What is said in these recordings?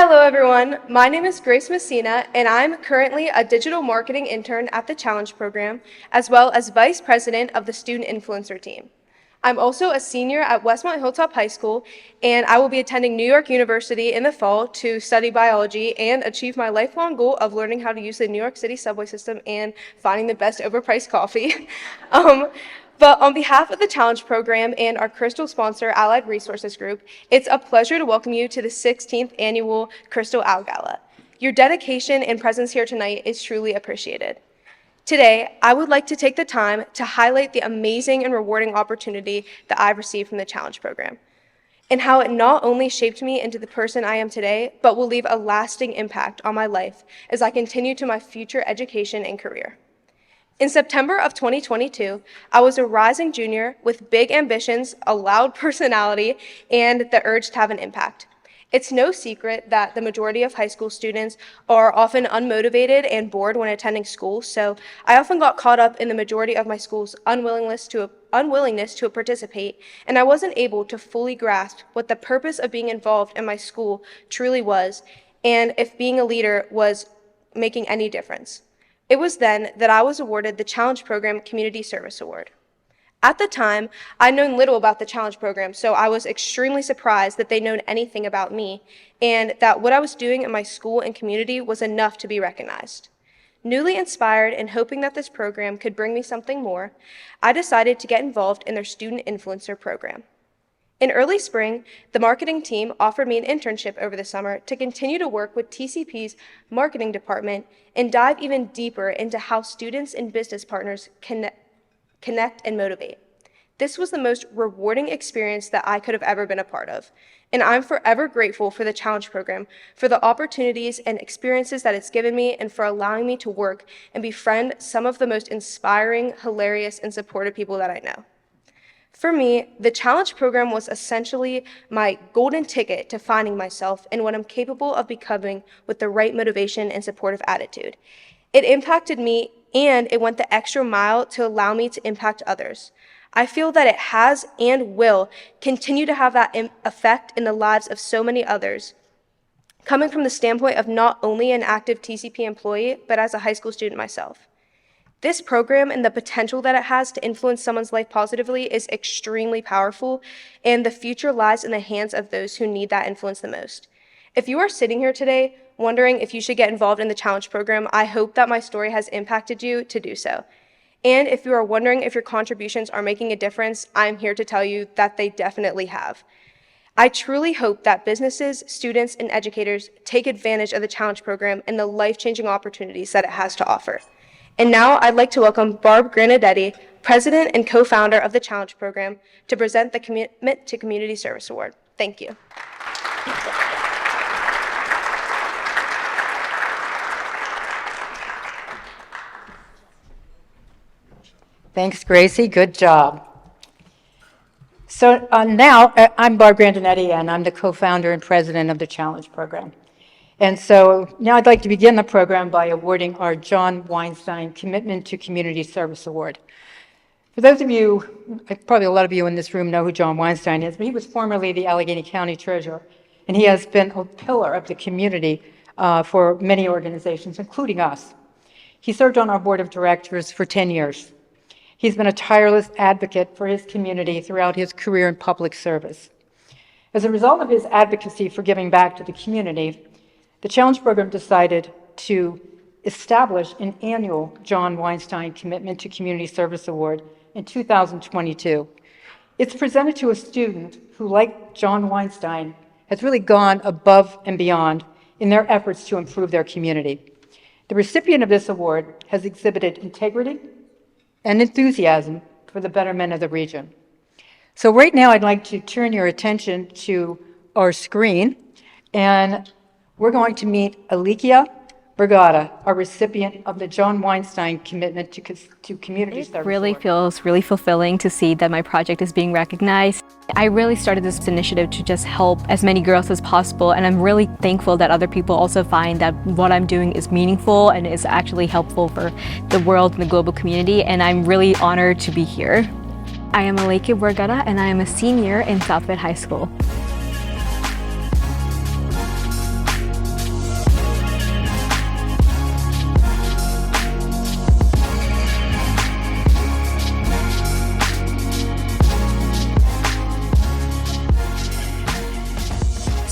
Hello everyone, my name is Grace Messina and I'm currently a digital marketing intern at the Challenge program, as well as Vice President of the Student Influencer team. I'm also a senior at Westmont Hilltop High School, and I will be attending New York University in the fall to study biology and achieve my lifelong goal of learning how to use the New York City subway system and finding the best overpriced coffee. But on behalf of the Challenge program and our Crystal sponsor, Allied Resources Group, it's a pleasure to welcome you to the 16th Annual Crystal Owl Gala. Your dedication and presence here tonight is truly appreciated. Today, I would like to take the time to highlight the amazing and rewarding opportunity that I've received from the Challenge program, and how it not only shaped me into the person I am today, but will leave a lasting impact on my life as I continue to my future education and career. In September of 2022, I was a rising junior with big ambitions, a loud personality, and the urge to have an impact. It's no secret that the majority of high school students are often unmotivated and bored when attending school, so I often got caught up in the majority of my school's unwillingness to participate, and I wasn't able to fully grasp what the purpose of being involved in my school truly was, and if being a leader was making any difference. It was then that I was awarded the Challenge Program Community Service Award. At the time, I'd known little about the Challenge program, so I was extremely surprised that they'd known anything about me, and that what I was doing in my school and community was enough to be recognized. Newly inspired and hoping that this program could bring me something more, I decided to get involved in their Student Influencer program. In early spring, the marketing team offered me an internship over the summer to continue to work with TCP's marketing department and dive even deeper into how students and business partners connect and motivate. This was the most rewarding experience that I could have ever been a part of, and I'm forever grateful for the Challenge program, for the opportunities and experiences that it's given me, and for allowing me to work and befriend some of the most inspiring, hilarious, and supportive people that I know. For me, the Challenge program was essentially my golden ticket to finding myself and what I'm capable of becoming with the right motivation and supportive attitude. It impacted me, and it went the extra mile to allow me to impact others. I feel that it has and will continue to have that effect in the lives of so many others, coming from the standpoint of not only an active TCP employee, but as a high school student myself. This program and the potential that it has to influence someone's life positively is extremely powerful, and the future lies in the hands of those who need that influence the most. If you are sitting here today wondering if you should get involved in the Challenge program, I hope that my story has impacted you to do so. And if you are wondering if your contributions are making a difference, I'm here to tell you that they definitely have. I truly hope that businesses, students, and educators take advantage of the Challenge program and the life-changing opportunities that it has to offer. And now I'd like to welcome Barb Granadetti, President and co-founder of the Challenge program, to present the Commitment to Community Service Award. Thank you. Thanks, Gracie. Good job. So now I'm Barb Grandinetti, and I'm the co-founder and president of the Challenge program. And so now I'd like to begin the program by awarding our John Weinstein Commitment to Community Service Award. For those of you, probably a lot of you in this room know who John Weinstein is, but he was formerly the Allegheny County Treasurer, and he has been a pillar of the community for many organizations, including us. He served on our board of directors for 10 years. He's been a tireless advocate for his community throughout his career in public service. As a result of his advocacy for giving back to the community, the Challenge program decided to establish an annual John Weinstein Commitment to Community Service Award in 2022. It's presented to a student who, like John Weinstein, has really gone above and beyond in their efforts to improve their community. The recipient of this award has exhibited integrity and enthusiasm for the betterment of the region. So right now I'd like to turn your attention to our screen, and we're going to meet Alicia Brigada, a recipient of the John Weinstein Commitment to Community Service It really Award. feels really fulfilling to see that my project is being recognized. I really started this initiative to just help as many girls as possible, and I'm really thankful that other people also find that what I'm doing is meaningful and is actually helpful for the world and the global community, and I'm really honored to be here. I am Alicia Brigada, and I am a senior in Southwood High School.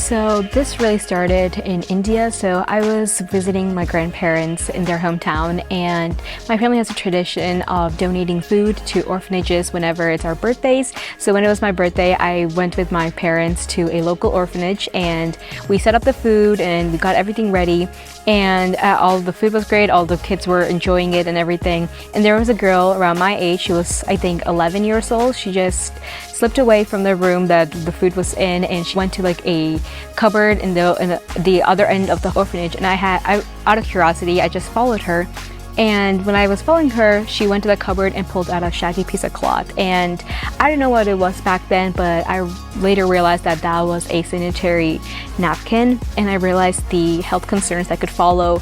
So this really started in India. So I was visiting my grandparents in their hometown, and my family has a tradition of donating food to orphanages whenever it's our birthdays. So when it was my birthday, I went with my parents to a local orphanage, and we set up the food and we got everything ready. And all the food was great, all the kids were enjoying it and everything. And there was a girl around my age, she was I think 11 years old. She just slipped away from the room that the food was in, and she went to like a cupboard in the other end of the orphanage. And out of curiosity, I just followed her. And when I was following her, she went to the cupboard and pulled out a shaggy piece of cloth. And I didn't know what it was back then, but I later realized that that was a sanitary napkin. And I realized the health concerns that could follow,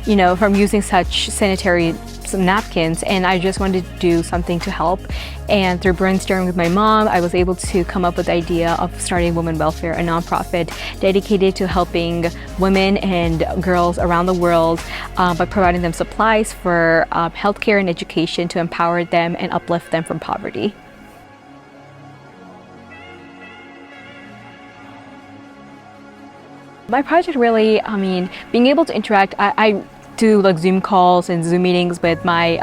you know, from using such sanitary napkins, and I just wanted to do something to help. And through brainstorming with my mom, I was able to come up with the idea of starting Women Welfare, a nonprofit dedicated to helping women and girls around the world by providing them supplies for healthcare and education to empower them and uplift them from poverty. My project really, being able to interact, I do like Zoom calls and Zoom meetings with my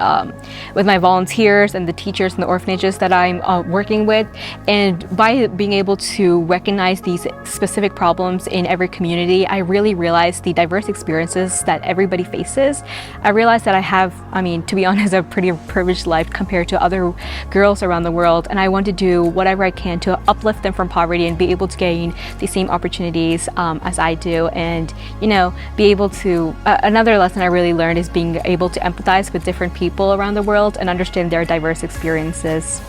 volunteers and the teachers in the orphanages that I'm working with. And by being able to recognize these specific problems in every community, I really realized the diverse experiences that everybody faces. I realized that I have, to be honest, a pretty privileged life compared to other girls around the world. And I want to do whatever I can to uplift them from poverty and be able to gain the same opportunities as I do. And, you know, be able to, another lesson I really learned is being able to empathize with different people around the world and understand their diverse experiences.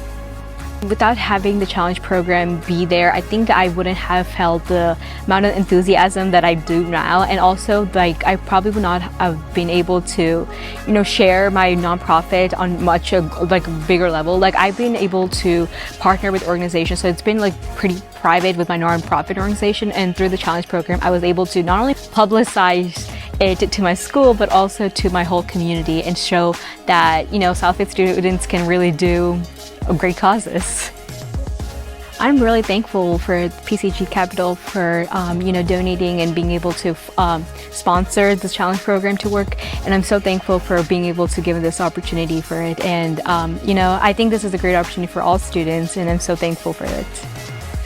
Without having the challenge program be there, I think I wouldn't have felt the amount of enthusiasm that I do now. And also, like, I probably would not have been able to, you know, share my nonprofit on much like a bigger level. Like, I've been able to partner with organizations, so it's been like pretty private with my nonprofit organization. And through the challenge program, I was able to not only publicize it to my school, but also to my whole community, and show that, you know, Southfield students can really do great causes. I'm really thankful for PCG Capital for donating and being able to sponsor this challenge program to work, and I'm so thankful for being able to give this opportunity for it. And I think this is a great opportunity for all students, and I'm so thankful for it.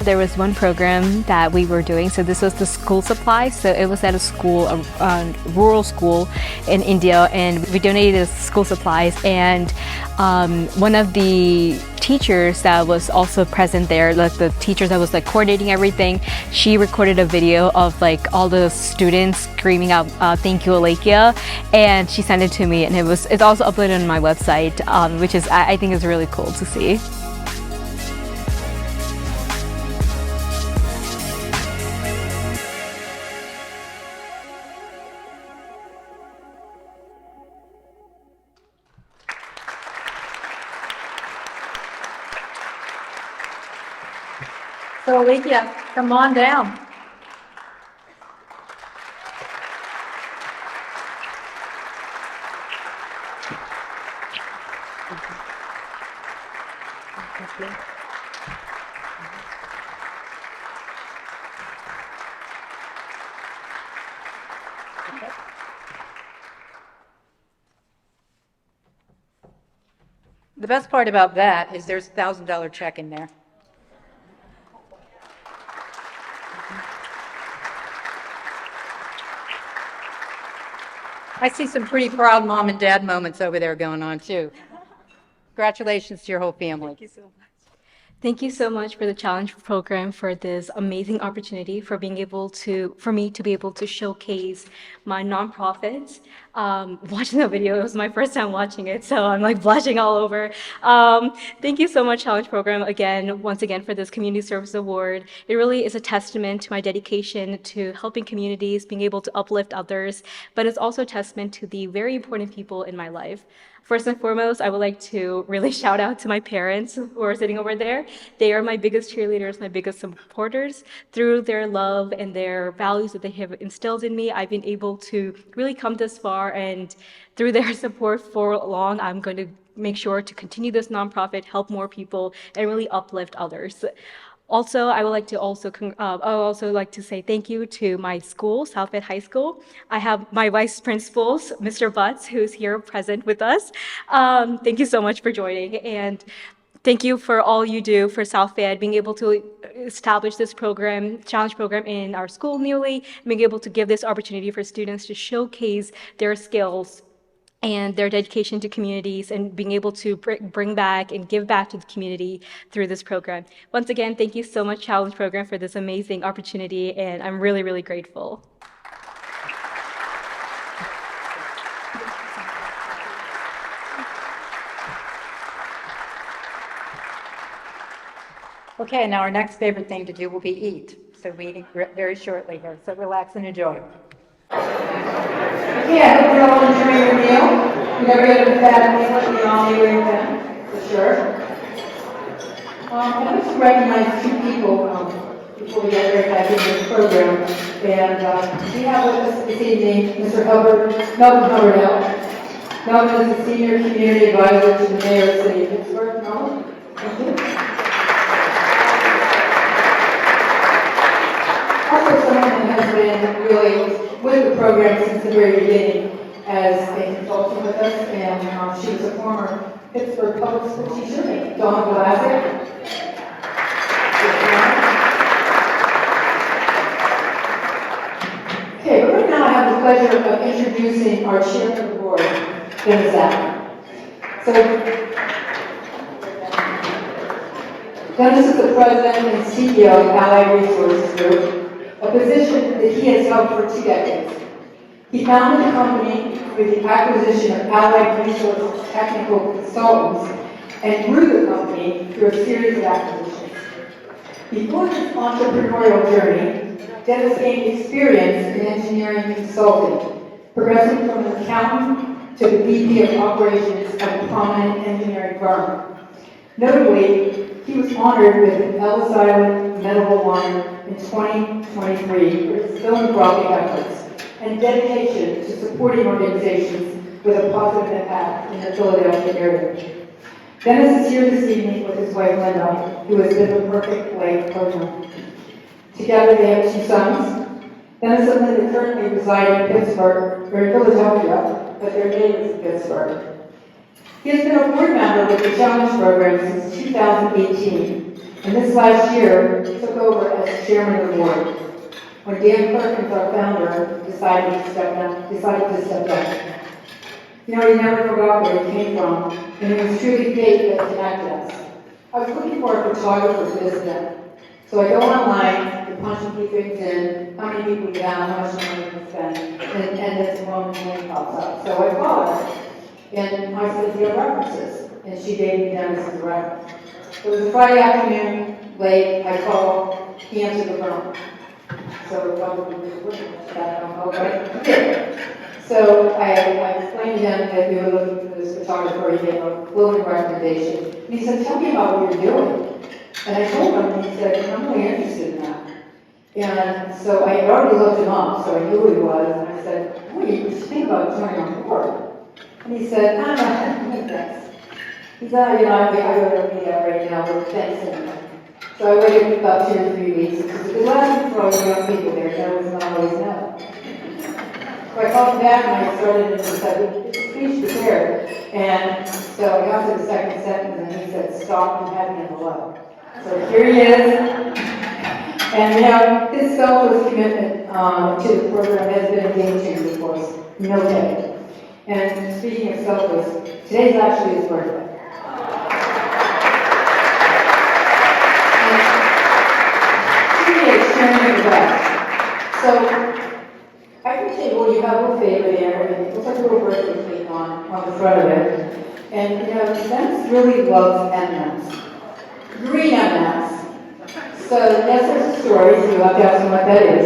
There was one program that we were doing, so this was the school supply. So it was at a school, a rural school in India, and we donated school supplies. And one of the teachers that was also present there, like the teacher that was like coordinating everything, she recorded a video of like all the students screaming out "Thank you, Alekia," and she sent it to me, and it's also uploaded on my website, which is I think is really cool to see. So Alekia, come on down. The best part about that is there's a $1,000 check in there. I see some pretty proud mom and dad moments over there going on too. Congratulations to your whole family. Thank you so much. Thank you so much for the challenge program, for this amazing opportunity, for me to be able to showcase my nonprofit. Watching the video, it was my first time watching it, so I'm like blushing all over. Thank you so much, challenge program, once again for this community service award. It really is a testament to my dedication to helping communities, being able to uplift others, but it's also a testament to the very important people in my life. First and foremost, I would like to really shout out to my parents who are sitting over there. They are my biggest cheerleaders, my biggest supporters. Through their love and their values that they have instilled in me, I've been able to really come this far, and through their support for long, I'm going to make sure to continue this nonprofit, help more people, and really uplift others. Also, I would like to I would also like to say thank you to my school, South Bend High School. I have my vice principals, Mr. Butts, who's here present with us. Thank you so much for joining, and thank you for all you do for South Bend, being able to establish this program, challenge program in our school newly, being able to give this opportunity for students to showcase their skills and their dedication to communities and being able to bring back and give back to the community through this program. Once again, thank you so much, Challenge Program, for this amazing opportunity, and I'm really, really grateful. Okay, now our next favorite thing to do will be eat. So we eat very shortly here, so relax and enjoy. Okay, I hope you're all enjoying your meal. You never get a bad meal at the Omni with them, for sure. I'd like to recognize two people before we get right back into the program. And we have with us this evening Mr. Melvin Hubbardell. Melvin is a senior community advisor to the mayor of the city of Pittsburgh. Melvin, thank you. Also someone who has been really with the program since the very beginning as a consultant with us, and she was a former Pittsburgh public school teacher, Donna Vlasic. Okay, but right now I have the pleasure of introducing our chairman of the board, Dennis Allen. So, Dennis is the president and CEO of Allied Resources Group, a position that he has held for 2 decades. He founded the company with the acquisition of Allied Resources technical consultants and grew the company through a series of acquisitions. Before this entrepreneurial journey, Dennis gained experience in engineering consulting, progressing from an accountant to the VP of operations of a prominent engineering firm. Notably, he was honored with an Ellis Island Medal of Honor in 2023 for his philanthropic efforts and dedication to supporting organizations with a positive impact in the Philadelphia area. Dennis is here this evening with his wife Linda, who has been the perfect wife partner. Together they have 2 sons. Dennis and Linda currently reside in Pittsburgh, or in Philadelphia, but their native is in Pittsburgh. He has been a board member with the Challenge Program since 2018, and this last year took over as chairman of the board when Dan Perkins, our founder, decided to step down. You know, he never forgot where he came from, and it was truly fate that connected us. I was looking for a photographer for this event, so I go online and punch a few things in, how many people we have, how much money we can spend, and this woman's name pops up. So I called her. And I said, do you have references? And she gave me Dennis as a reference. It was a Friday afternoon, late, I called, he answered the phone. So probably looking at that, okay. So I explained to him that we were looking for this photographer, he gave a glowing recommendation. And he said, tell me about what you're doing. And I told him, and he said, I'm really interested in that. And so I had already looked him up, so I knew who he was, and I said, well, you should think about joining on board. And he said, no, thanks. He said, you know, I really don't need that right now, but thanks anyway. So I waited about 2 or 3 weeks, because the last week for all the young people there, that was not always no. So I called him back and I started and he said, it's a speech prepared. And so I got to the second sentence and he said, stop and have me on the low. So here he is. And you know, his selfless commitment to the program has been a game changer for us. No kidding. And speaking of selfless, today's actually his birthday. So, I can say, well, you have a little favor there, and it looks like a little birthday cake on the front of it. And, you know, Dennis really loves M&Ms. Green M&Ms. So, yes, there's a story, so you'll have to ask him what that is.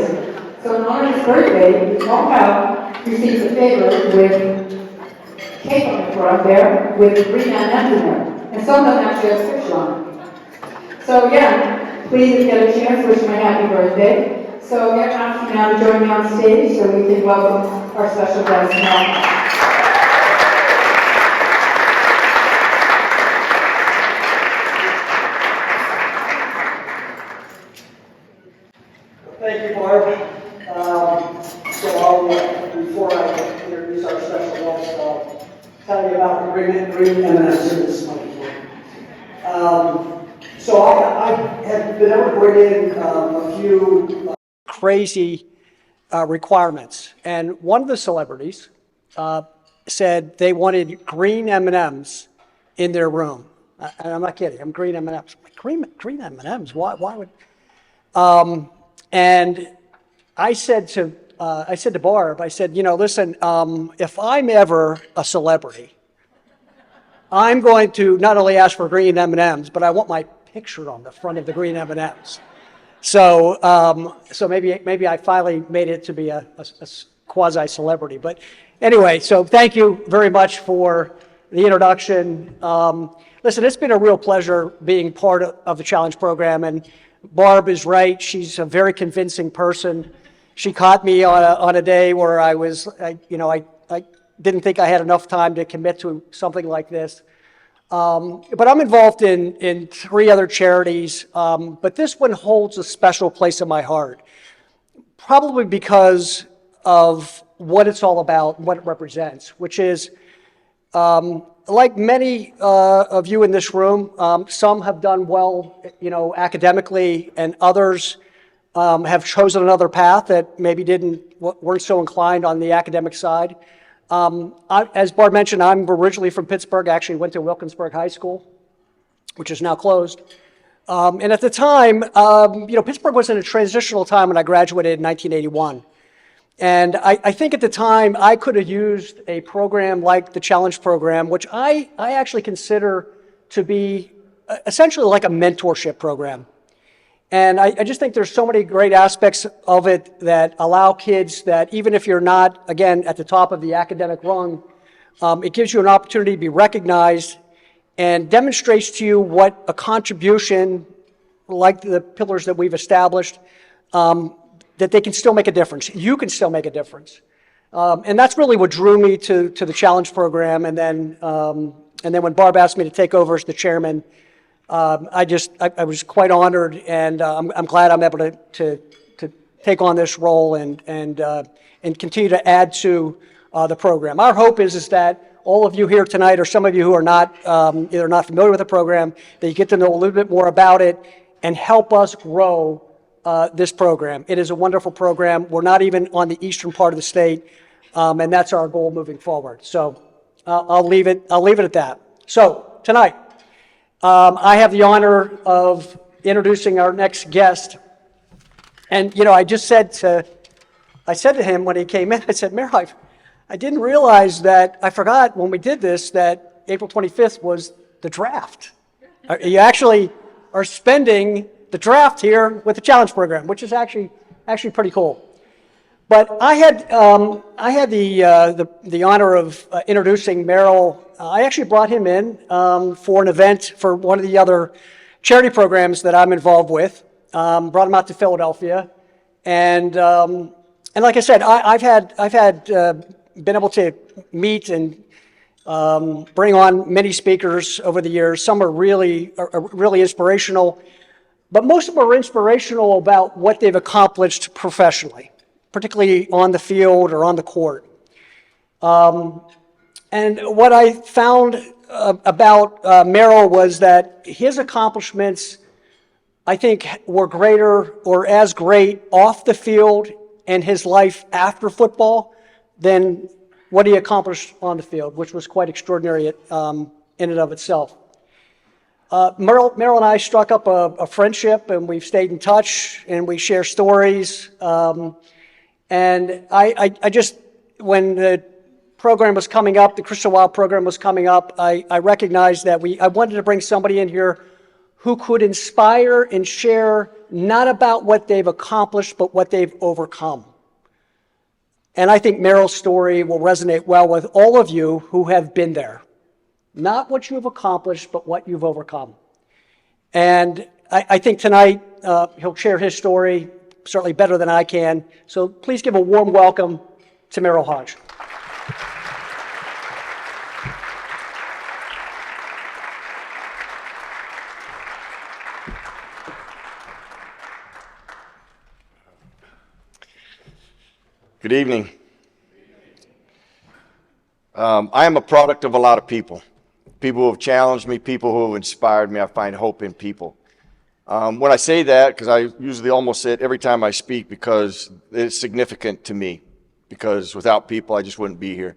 So, in honor of his birthday, we all out received a favor with cake on the front there with green M&Ms in there. And some of them actually have a picture on it. So, yeah, please, if you get a chance, wish him a happy birthday. So I'm going to ask you now to join me on stage so we can welcome our special guest now. So I'll, before I introduce our special guest, I'll tell you about the green M&Ms in this microphone. So I have been able to bring in a few crazy requirements, and one of the celebrities said they wanted green M&Ms in their room. And I'm not kidding. I'm green M&Ms. I'm like, green M&Ms. Why would? And I said to Barb, I said, listen, if I'm ever a celebrity, I'm going to not only ask for green M&Ms, but I want my picture on the front of the green M&Ms. So maybe I finally made it to be a quasi-celebrity. But anyway, so thank you very much for the introduction. Listen, it's been a real pleasure being part of the Challenge program, and Barb is right. She's a very convincing person. She caught me on a day where I didn't think I had enough time to commit to something like this. But I'm involved in 3 other charities, but this one holds a special place in my heart, probably because of what it's all about, what it represents, which is, like many of you in this room, some have done well, academically, and others have chosen another path that maybe weren't so inclined on the academic side. As Barb mentioned, I'm originally from Pittsburgh. Actually went to Wilkinsburg High School, which is now closed. And at the time, Pittsburgh was in a transitional time when I graduated in 1981. And I think at the time, I could have used a program like the Challenge program, which I actually consider to be essentially like a mentorship program. And I just think there's so many great aspects of it that allow kids that even if you're not, again, at the top of the academic rung, it gives you an opportunity to be recognized and demonstrates to you what a contribution, like the pillars that we've established, that they can still make a difference. You can still make a difference. And that's really what drew me to the Challenge program. And then when Barb asked me to take over as the chairman, I was quite honored, and I'm glad I'm able to take on this role and continue to add to the program. Our hope is that all of you here tonight, or some of you who are not either not familiar with the program, that you get to know a little bit more about it and help us grow this program. It is a wonderful program. We're not even on the eastern part of the state, and that's our goal moving forward. So I'll leave it at that. So tonight, I have the honor of introducing our next guest. And, I said to him when he came in, I said, Mayor, I didn't realize that, I forgot when we did this, that April 25th was the draft. You actually are spending the draft here with the Challenge program, which is actually pretty cool. But I had the honor of introducing Merrill. I actually brought him in for an event for one of the other charity programs that I'm involved with. Brought him out to Philadelphia, and like I said, I've been able to meet and bring on many speakers over the years. Some are really inspirational, but most of them are inspirational about what they've accomplished professionally, particularly on the field or on the court. And what I found about Merrill was that his accomplishments, I think, were greater or as great off the field and his life after football than what he accomplished on the field, which was quite extraordinary in and of itself. Merrill and I struck up a friendship, and we've stayed in touch, and we share stories. And I just, when the program was coming up, the Crystal Owl program was coming up, I recognized that I wanted to bring somebody in here who could inspire and share not about what they've accomplished, but what they've overcome. And I think Merrill's story will resonate well with all of you who have been there. Not what you've accomplished, but what you've overcome. And I think tonight he'll share his story certainly better than I can. So please give a warm welcome to Merrill Hodge. Good evening. I am a product of a lot of people. People who have challenged me, people who have inspired me. I find hope in people. When I say that, because I usually almost say it every time I speak because it's significant to me, because without people, I just wouldn't be here.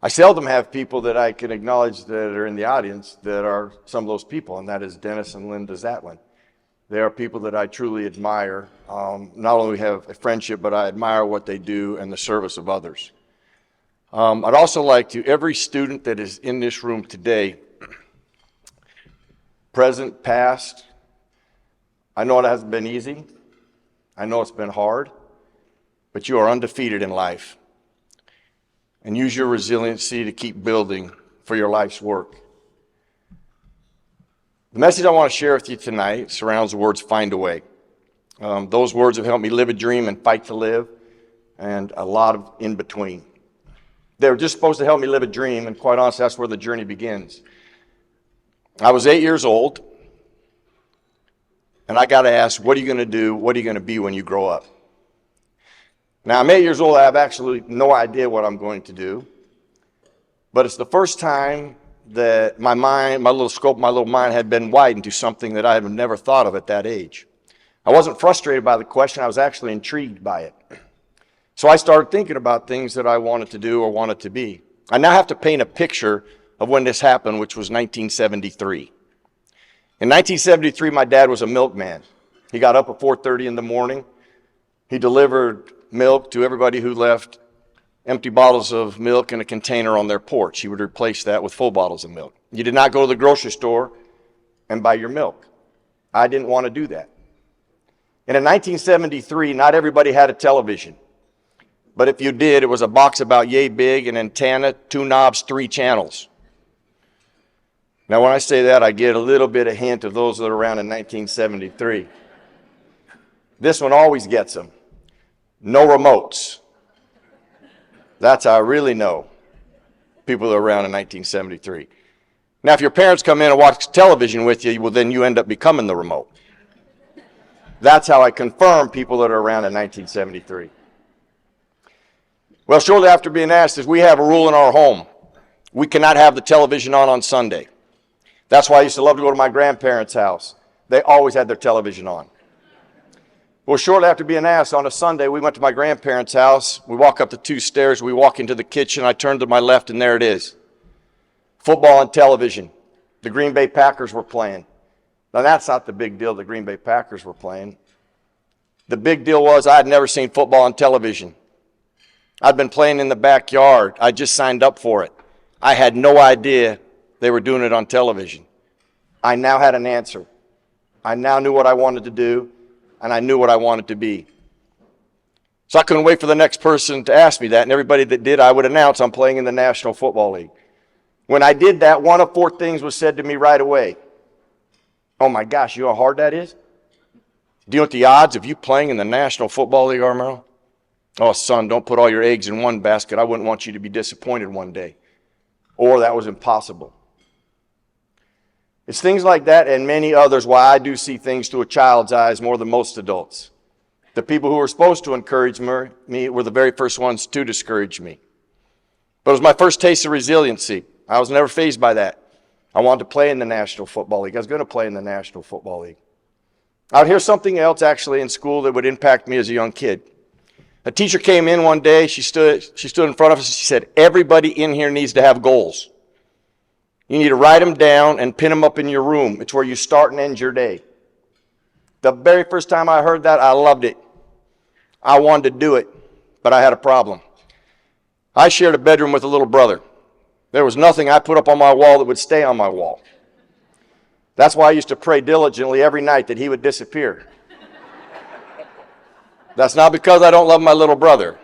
I seldom have people that I can acknowledge that are in the audience that are some of those people, and that is Dennis and Linda Zatlin. They are people that I truly admire. Not only have a friendship, but I admire what they do and the service of others. I'd also like to, every student that is in this room today, present, past, I know it hasn't been easy. I know it's been hard, but you are undefeated in life. And use your resiliency to keep building for your life's work. The message I want to share with you tonight surrounds the words find a way. Those words have helped me live a dream and fight to live, and a lot of in between. They were just supposed to help me live a dream, and quite honestly, that's where the journey begins. I was 8 years old, and I got to ask, what are you going to do? What are you going to be when you grow up? Now, I'm 8 years old. I have absolutely no idea what I'm going to do, but it's the first time that my mind, my little scope, my little mind had been widened to something that I had never thought of at that age. I wasn't frustrated by the question. I was actually intrigued by it. So I started thinking about things that I wanted to do or wanted to be. I now have to paint a picture of when this happened, which was 1973. In 1973, my dad was a milkman. He got up at 4:30 in the morning. He delivered milk to everybody who left empty bottles of milk in a container on their porch. He would replace that with full bottles of milk. You did not go to the grocery store and buy your milk. I didn't want to do that. And in 1973, not everybody had a television. But if you did, it was a box about yay big, an antenna, 2 knobs, 3 channels. Now, when I say that, I get a little bit of hint of those that are around in 1973. This one always gets them. No remotes. That's how I really know people that are around in 1973. Now, if your parents come in and watch television with you, well, then you end up becoming the remote. That's how I confirm people that are around in 1973. Well, shortly after being asked this, we have a rule in our home. We cannot have the television on Sunday. That's why I used to love to go to my grandparents' house. They always had their television on. Well, shortly after being asked on a Sunday, we went to my grandparents' house. We walk up the 2 stairs. We walk into the kitchen. I turn to my left, and there it is. Football on television. The Green Bay Packers were playing. Now, that's not the big deal the Green Bay Packers were playing. The big deal was I had never seen football on television. I'd been playing in the backyard. I just signed up for it. I had no idea they were doing it on television. I now had an answer. I now knew what I wanted to do, and I knew what I wanted to be. So I couldn't wait for the next person to ask me that, and everybody that did, I would announce I'm playing in the National Football League. When I did that, one of 4 things was said to me right away. Oh my gosh, you know how hard that is? Do you know what the odds of you playing in the National Football League are, Merle? Oh, son, don't put all your eggs in one basket. I wouldn't want you to be disappointed one day. Or that was impossible. It's things like that and many others why I do see things through a child's eyes more than most adults. The people who were supposed to encourage me were the very first ones to discourage me. But it was my first taste of resiliency. I was never fazed by that. I wanted to play in the National Football League. I was going to play in the National Football League. I would hear something else actually in school that would impact me as a young kid. A teacher came in one day. She stood in front of us and she said, everybody in here needs to have goals. You need to write them down and pin them up in your room. It's where you start and end your day. The very first time I heard that, I loved it. I wanted to do it, but I had a problem. I shared a bedroom with a little brother. There was nothing I put up on my wall that would stay on my wall. That's why I used to pray diligently every night that he would disappear. That's not because I don't love my little brother.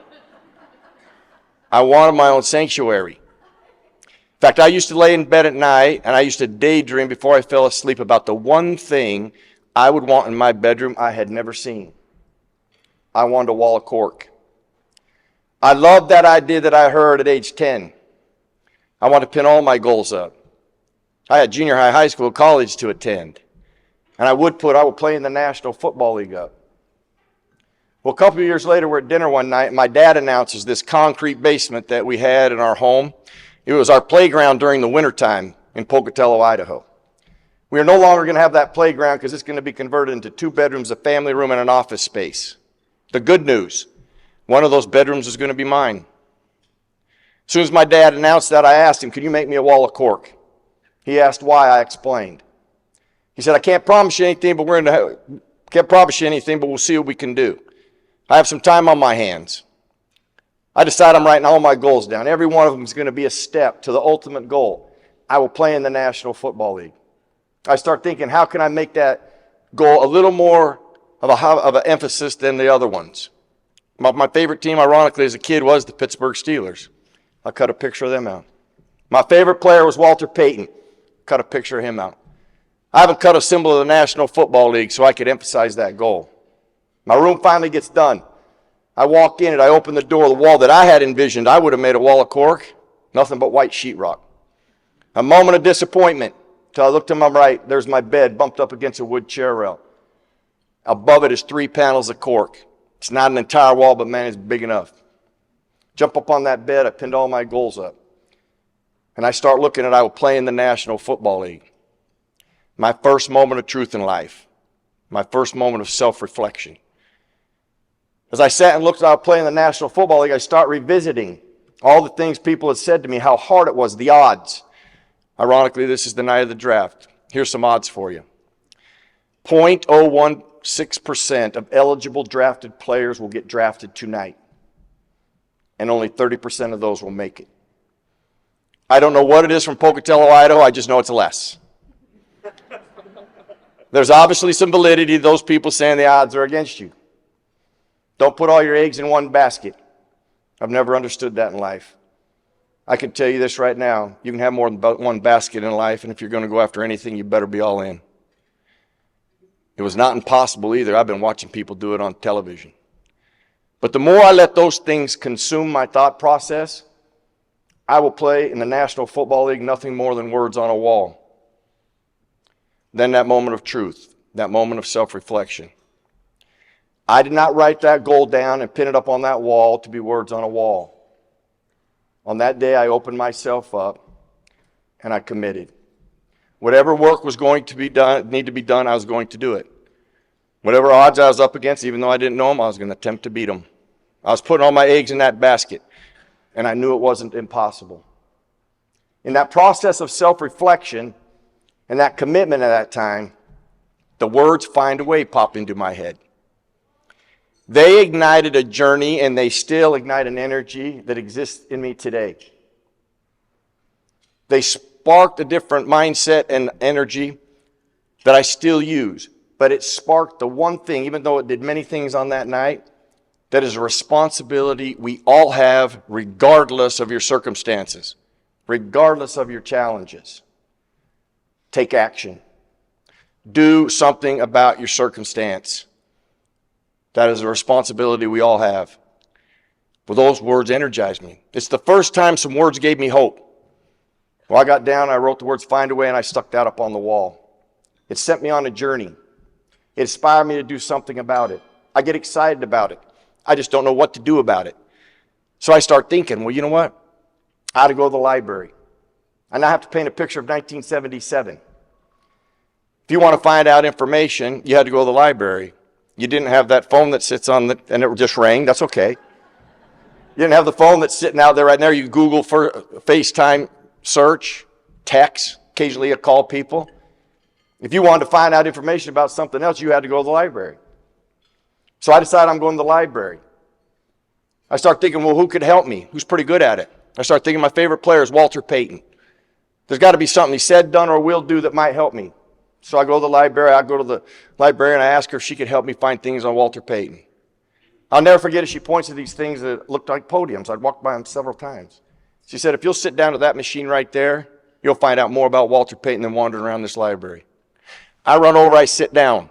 I wanted my own sanctuary. In fact, I used to lay in bed at night and I used to daydream before I fell asleep about the one thing I would want in my bedroom I had never seen. I wanted a wall of cork. I loved that idea that I heard at age 10. I wanted to pin all my goals up. I had junior high, high school, college to attend. And I would play in the National Football League up. Well, a couple of years later, we're at dinner one night, and my dad announces this concrete basement that we had in our home. It was our playground during the wintertime in Pocatello, Idaho. We are no longer going to have that playground because it's going to be converted into 2 bedrooms, a family room, and an office space. The good news, one of those bedrooms is going to be mine. As soon as my dad announced that, I asked him, "Can you make me a wall of cork?" He asked why. I explained. He said, "I can't promise you anything, but we'll see what we can do. I have some time on my hands." I decide I'm writing all my goals down. Every one of them is going to be a step to the ultimate goal. I will play in the National Football League. I start thinking, how can I make that goal a little more of an emphasis than the other ones? My favorite team, ironically, as a kid was the Pittsburgh Steelers. I cut a picture of them out. My favorite player was Walter Payton. Cut a picture of him out. I haven't cut a symbol of the National Football League so I could emphasize that goal. My room finally gets done. I walk in and I open the door. The wall that I had envisioned, I would have made a wall of cork. Nothing but white sheetrock. A moment of disappointment till I look to my right. There's my bed bumped up against a wood chair rail. Above it is 3 panels of cork. It's not an entire wall, but man, it's big enough. Jump up on that bed. I pinned all my goals up. And I start looking at I will play in the National Football League. My first moment of truth in life. My first moment of self-reflection. As I sat and looked at I will play in the National Football League, I start revisiting all the things people had said to me, how hard it was, the odds. Ironically, this is the night of the draft. Here's some odds for you. 0.016% of eligible drafted players will get drafted tonight. And only 30% of those will make it. I don't know what it is from Pocatello, Idaho. I just know it's less. There's obviously some validity to those people saying the odds are against you. Don't put all your eggs in one basket. I've never understood that in life. I can tell you this right now. You can have more than one basket in life, and if you're going to go after anything, you better be all in. It was not impossible either. I've been watching people do it on television. But the more I let those things consume my thought process, I will play in the National Football League nothing more than words on a wall. Then that moment of truth, that moment of self-reflection. I did not write that goal down and pin it up on that wall to be words on a wall. On that day, I opened myself up and I committed. Whatever work was going to be done, need to be done, I was going to do it. Whatever odds I was up against, even though I didn't know them, I was going to attempt to beat them. I was putting all my eggs in that basket, and I knew it wasn't impossible. In that process of self-reflection and that commitment at that time, the words "find a way" popped into my head. They ignited a journey, and they still ignite an energy that exists in me today. They sparked a different mindset and energy that I still use. But it sparked the one thing, even though it did many things on that night, that is a responsibility we all have regardless of your circumstances, regardless of your challenges. Take action. Do something about your circumstance. That is a responsibility we all have. Well, those words energized me. It's the first time some words gave me hope. Well, I got down, I wrote the words "find a way," and I stuck that up on the wall. It sent me on a journey. It inspired me to do something about it. I get excited about it. I just don't know what to do about it. So I start thinking, well, you know what? I ought to go to the library. And I have to paint a picture of 1977. If you want to find out information, you had to go to the library. You didn't have that phone that sits on the, and it just rang. That's okay. You didn't have the phone that's sitting out there right now. You Google for FaceTime search, text. Occasionally you call people. If you wanted to find out information about something else, you had to go to the library. So I decided I'm going to the library. I start thinking, well, who could help me? Who's pretty good at it? I start thinking my favorite player is Walter Payton. There's got to be something he said, done, or will do that might help me. So I go to the library. I go to the librarian. I ask her if she could help me find things on Walter Payton. I'll never forget it. She points to these things that looked like podiums. I'd walked by them several times. She said, if you'll sit down to that machine right there, you'll find out more about Walter Payton than wandering around this library. I run over, I sit down.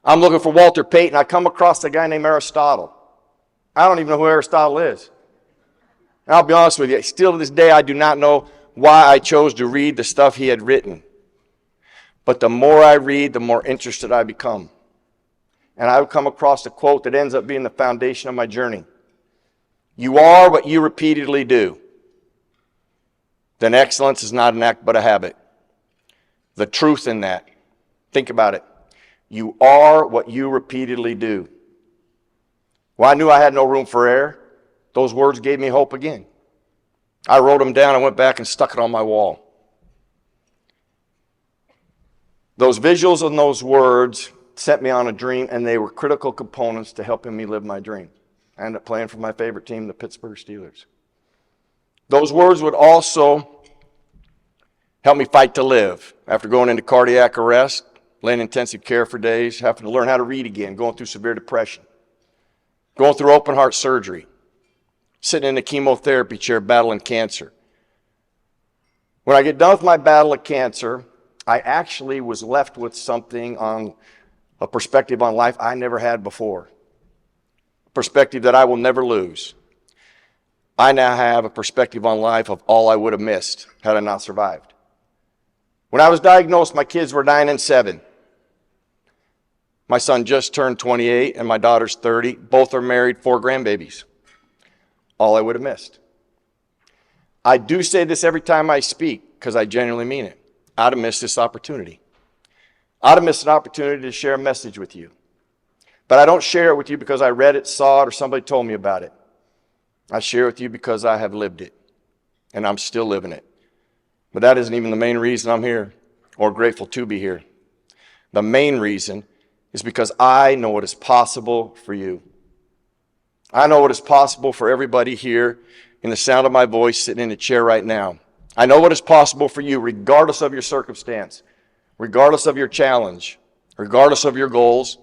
I'm looking for Walter Payton. I come across a guy named Aristotle. I don't even know who Aristotle is. And I'll be honest with you, still to this day, I do not know why I chose to read the stuff he had written. But the more I read, the more interested I become. and I would come across a quote that ends up being the foundation of my journey. You are what you repeatedly do. Then excellence is not an act but a habit. The truth in that, think about it. You are what you repeatedly do. Well, I knew I had no room for error. Those words gave me hope again. I wrote them down and went back and stuck it on my wall. Those visuals and those words set me on a dream, and they were critical components to helping me live my dream. I ended up playing for my favorite team, the Pittsburgh Steelers. Those words would also help me fight to live. After going into cardiac arrest, laying in intensive care for days, having to learn how to read again, going through severe depression, going through open heart surgery, sitting in a chemotherapy chair battling cancer. When I get done with my battle of cancer, I actually was left with something on a perspective on life I never had before. A perspective that I will never lose. I now have a perspective on life of all I would have missed had I not survived. When I was diagnosed, my kids were 9 and 7. My son just turned 28 and my daughter's 30. Both are married, 4 grandbabies. All I would have missed. I do say this every time I speak because I genuinely mean it. I'd have missed this opportunity. I'd have missed an opportunity to share a message with you. But I don't share it with you because I read it, saw it, or somebody told me about it. I share it with you because I have lived it, and I'm still living it. But that isn't even the main reason I'm here, or grateful to be here. The main reason is because I know what is possible for you. I know what is possible for everybody here in the sound of my voice sitting in a chair right now. I know what is possible for you regardless of your circumstance, regardless of your challenge, regardless of your goals,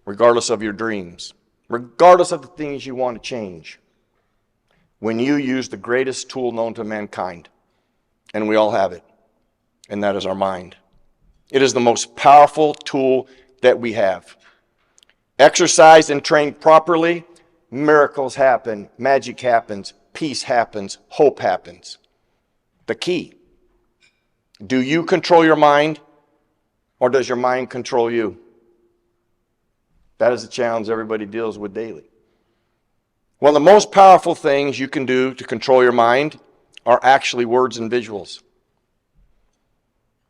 regardless of your dreams, regardless of the things you want to change. When you use the greatest tool known to mankind, and we all have it, and that is our mind. It is the most powerful tool that we have. Exercised and trained properly, miracles happen, magic happens, peace happens, hope happens. The key, do you control your mind, or does your mind control you? That is the challenge everybody deals with daily. One of the most powerful things you can do to control your mind are actually words and visuals.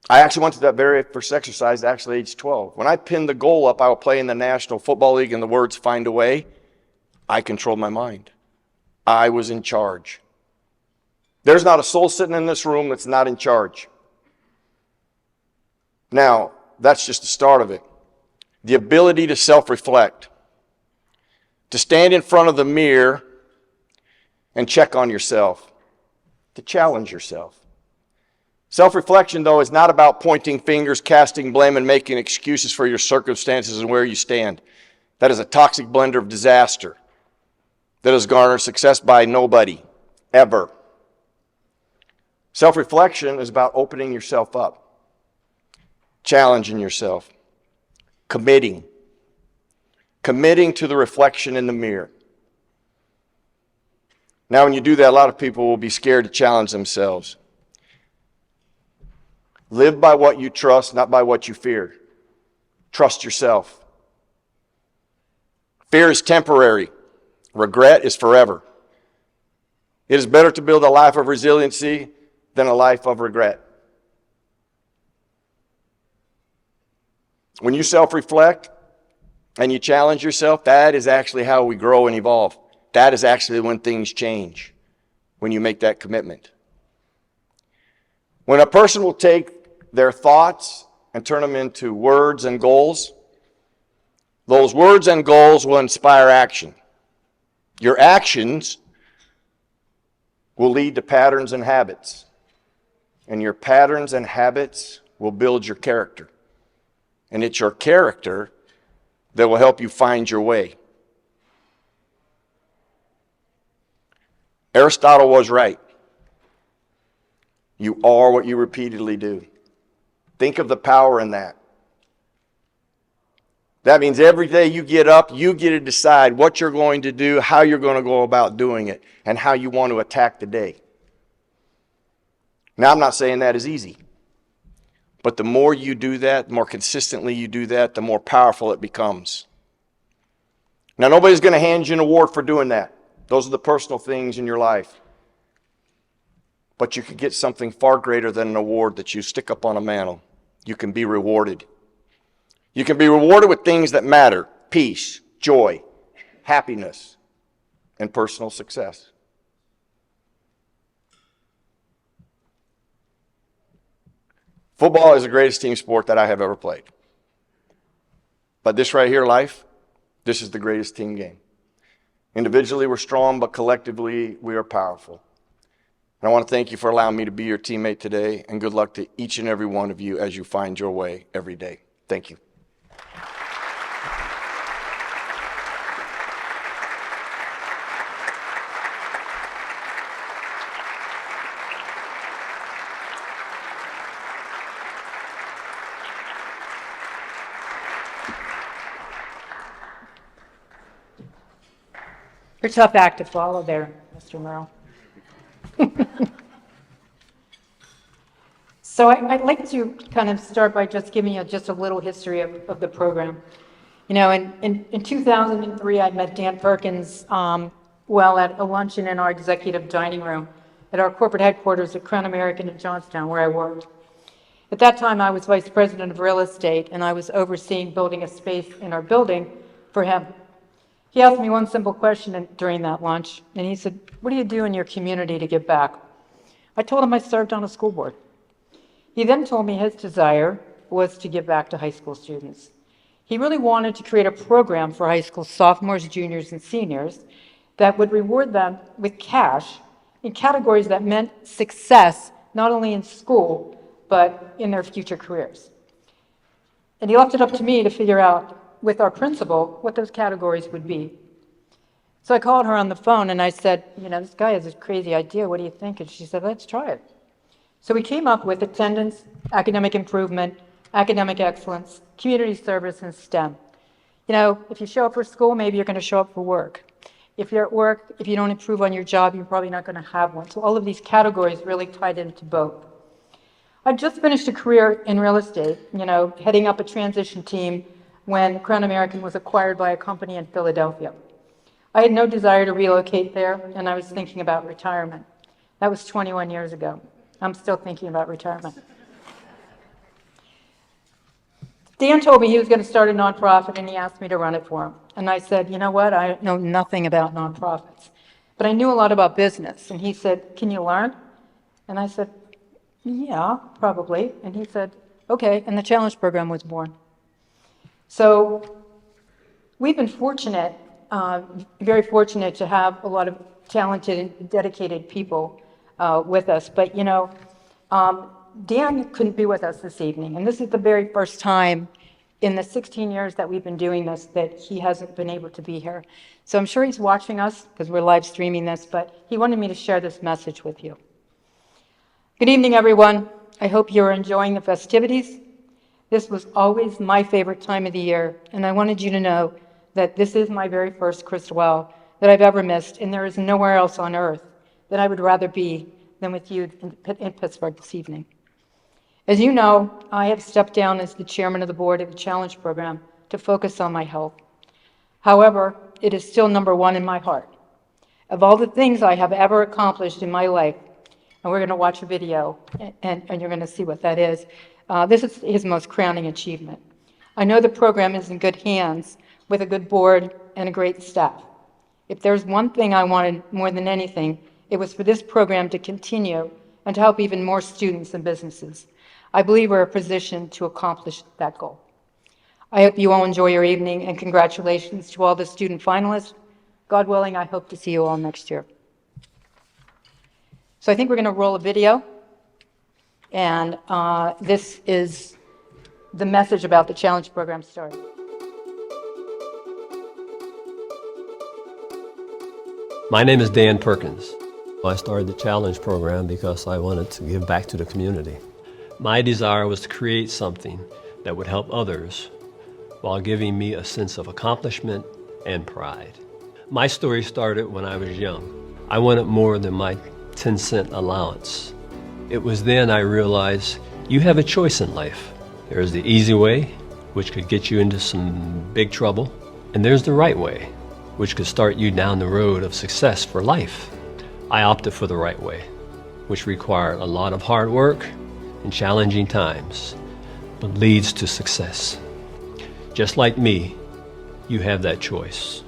I actually went to that very first exercise at actually age 12. When I pinned the goal up, I will play in the National Football League and the words find a way, I controlled my mind. I was in charge. There's not a soul sitting in this room that's not in charge. Now, that's just the start of it. The ability to self-reflect, to stand in front of the mirror and check on yourself, to challenge yourself. Self-reflection, though, is not about pointing fingers, casting blame, and making excuses for your circumstances and where you stand. That is a toxic blender of disaster that has garnered success by nobody, ever. Self-reflection is about opening yourself up, challenging yourself, committing to the reflection in the mirror. Now, when you do that, a lot of people will be scared to challenge themselves. Live by what you trust, not by what you fear. Trust yourself. Fear is temporary. Regret is forever. It is better to build a life of resiliency than a life of regret. When you self-reflect and you challenge yourself, that is actually how we grow and evolve. That is actually when things change, when you make that commitment. When a person will take their thoughts and turn them into words and goals, those words and goals will inspire action. Your actions will lead to patterns and habits. And your patterns and habits will build your character. And it's your character that will help you find your way. Aristotle was right. You are what you repeatedly do. Think of the power in that. That means every day you get up, you get to decide what you're going to do, how you're going to go about doing it, and how you want to attack the day. Now, I'm not saying that is easy. But the more you do that, the more consistently you do that, the more powerful it becomes. Now, nobody's going to hand you an award for doing that. Those are the personal things in your life. But you could get something far greater than an award that you stick up on a mantle. You can be rewarded. You can be rewarded with things that matter: peace, joy, happiness, and personal success. Football is the greatest team sport that I have ever played. But this right here, life, this is the greatest team game. Individually, we're strong, but collectively, we are powerful. And I want to thank you for allowing me to be your teammate today, and good luck to each and every one of you as you find your way every day. Thank you. You're a tough act to follow there, Mr. Merrill. So I'd like to kind of start by just giving you just a little history of the program. You know, in 2003, I met Dan Perkins while at a luncheon in our executive dining room at our corporate headquarters at Crown American in Johnstown, where I worked. At that time, I was vice president of real estate, and I was overseeing building a space in our building for him. He asked me one simple question during that lunch, and he said, "What do you do in your community to give back?" I told him I served on a school board. He then told me his desire was to give back to high school students. He really wanted to create a program for high school sophomores, juniors, and seniors that would reward them with cash in categories that meant success, not only in school, but in their future careers. And he left it up to me to figure out, with our principal, what those categories would be. So I called her on the phone and I said, "You know, this guy has this crazy idea. What do you think?" And she said, "Let's try it." So we came up with attendance, academic improvement, academic excellence, community service, and STEM. You know, if you show up for school, maybe you're going to show up for work. If you're at work, if you don't improve on your job, you're probably not going to have one. So all of these categories really tied into both. I just finished a career in real estate, you know, heading up a transition team when Crown American was acquired by a company in Philadelphia. I had no desire to relocate there, and I was thinking about retirement. That was 21 years ago. I'm still thinking about retirement. Dan told me he was going to start a nonprofit, and he asked me to run it for him. And I said, "You know what? I know nothing about nonprofits, but I knew a lot about business." And he said, "Can you learn?" And I said, "Yeah, probably." And he said, "Okay." And the Challenge Program was born. So we've been fortunate, very fortunate to have a lot of talented and dedicated people with us. But, you know, Dan couldn't be with us this evening. And this is the very first time in the 16 years that we've been doing this that he hasn't been able to be here. So I'm sure he's watching us because we're live streaming this, but he wanted me to share this message with you. Good evening, everyone. I hope you're enjoying the festivities. This was always my favorite time of the year, and I wanted you to know that this is my very first Crystal Owl that I've ever missed, and there is nowhere else on earth that I would rather be than with you in Pittsburgh this evening. As you know, I have stepped down as the chairman of the board of the Challenge Program to focus on my health. However, it is still number one in my heart. Of all the things I have ever accomplished in my life, and we're going to watch a video, and you're going to see what that is, this is his most crowning achievement. I know the program is in good hands with a good board and a great staff. If there's one thing I wanted more than anything, it was for this program to continue and to help even more students and businesses. I believe we're in a position to accomplish that goal. I hope you all enjoy your evening, and congratulations to all the student finalists. God willing, I hope to see you all next year. So I think we're going to roll a video. And this is the message about the Challenge Program story. My name is Dan Perkins. I started the Challenge Program because I wanted to give back to the community. My desire was to create something that would help others while giving me a sense of accomplishment and pride. My story started when I was young. I wanted more than my 10-cent allowance. It was then I realized you have a choice in life. There's the easy way, which could get you into some big trouble, and there's the right way, which could start you down the road of success for life. I opted for the right way, which required a lot of hard work and challenging times, but leads to success. Just like me, you have that choice.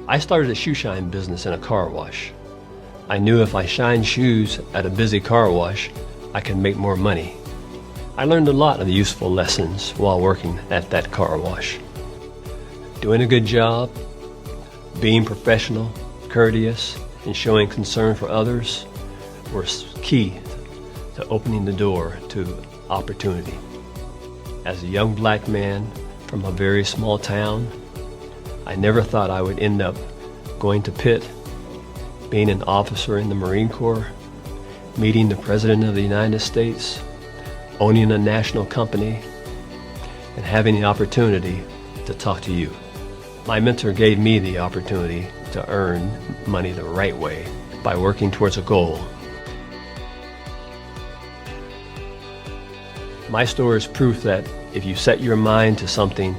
I started a shoe shine business in a car wash. I knew if I shined shoes at a busy car wash, I could make more money. I learned a lot of useful lessons while working at that car wash. Doing a good job, being professional, courteous, and showing concern for others were key to opening the door to opportunity. As a young black man from a very small town, I never thought I would end up going to Pitt, being an officer in the Marine Corps, meeting the President of the United States, owning a national company, and having the opportunity to talk to you. My mentor gave me the opportunity to earn money the right way by working towards a goal. My story is proof that if you set your mind to something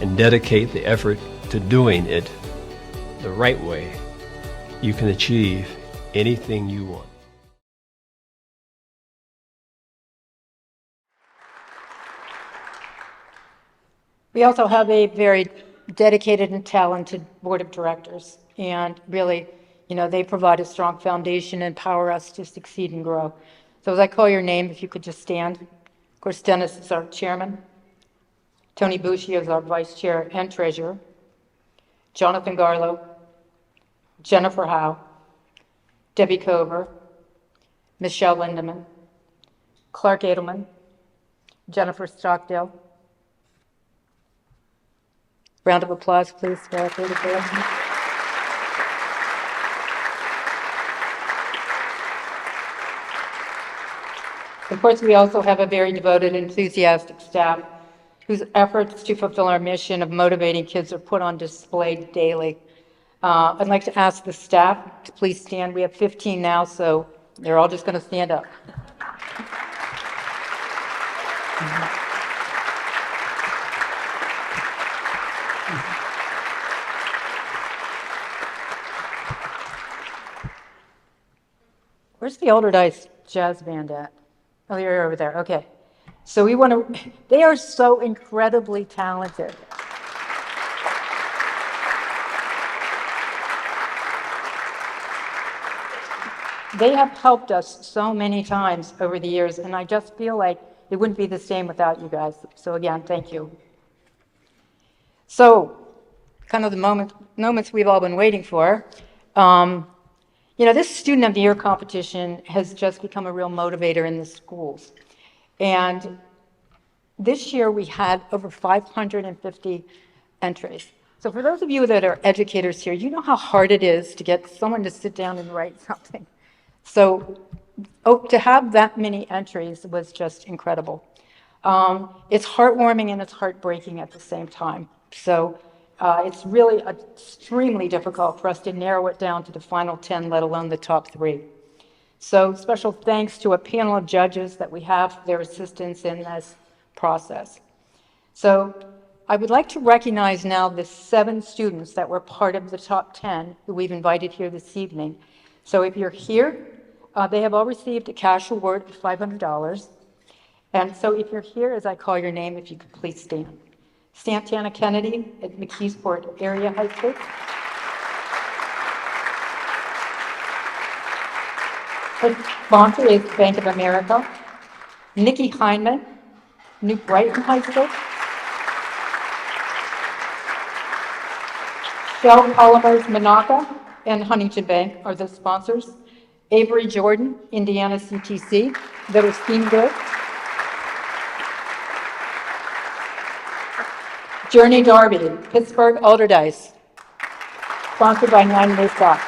and dedicate the effort to doing it the right way, you can achieve anything you want. We also have a very dedicated and talented board of directors. And really, they provide a strong foundation and empower us to succeed and grow. So as I call your name, if you could just stand. Of course, Dennis is our chairman. Tony Bucci is our vice chair and treasurer. Jonathan Garlow, Jennifer Howe, Debbie Cover, Michelle Lindeman, Clark Edelman, Jennifer Stockdale. Round of applause, please. Of course, we also have a very devoted, enthusiastic staff whose efforts to fulfill our mission of motivating kids are put on display daily. I'd like to ask the staff to please stand. We have 15 now, so they're all just going to stand up. Where's the Alderdice Jazz Band at? Oh, you're over there. Okay. So they are so incredibly talented. They have helped us so many times over the years, and I just feel like it wouldn't be the same without you guys. So again, thank you. So, kind of the moments we've all been waiting for. This Student of the Year competition has just become a real motivator in the schools. And this year we had over 550 entries. So for those of you that are educators here, you know how hard it is to get someone to sit down and write something. So to have that many entries was just incredible. It's heartwarming and it's heartbreaking at the same time. So it's really extremely difficult for us to narrow it down to the final 10, let alone the top 3. So special thanks to a panel of judges that we have for their assistance in this process. So I would like to recognize now the 7 students that were part of the top 10 who we've invited here this evening. So if you're here, they have all received a cash award of $500. And so if you're here, as I call your name, if you could please stand. Santana Kennedy at McKeesport Area High School. Her sponsor is Bank of America. Nikki Heineman, New Brighton High School. Shell Polymers Monaca and Huntington Bank are the sponsors. Avery Jordan, Indiana CTC, that is Steam Good. Journey Darby, Pittsburgh Alderdice, sponsored by 9 Day Stock.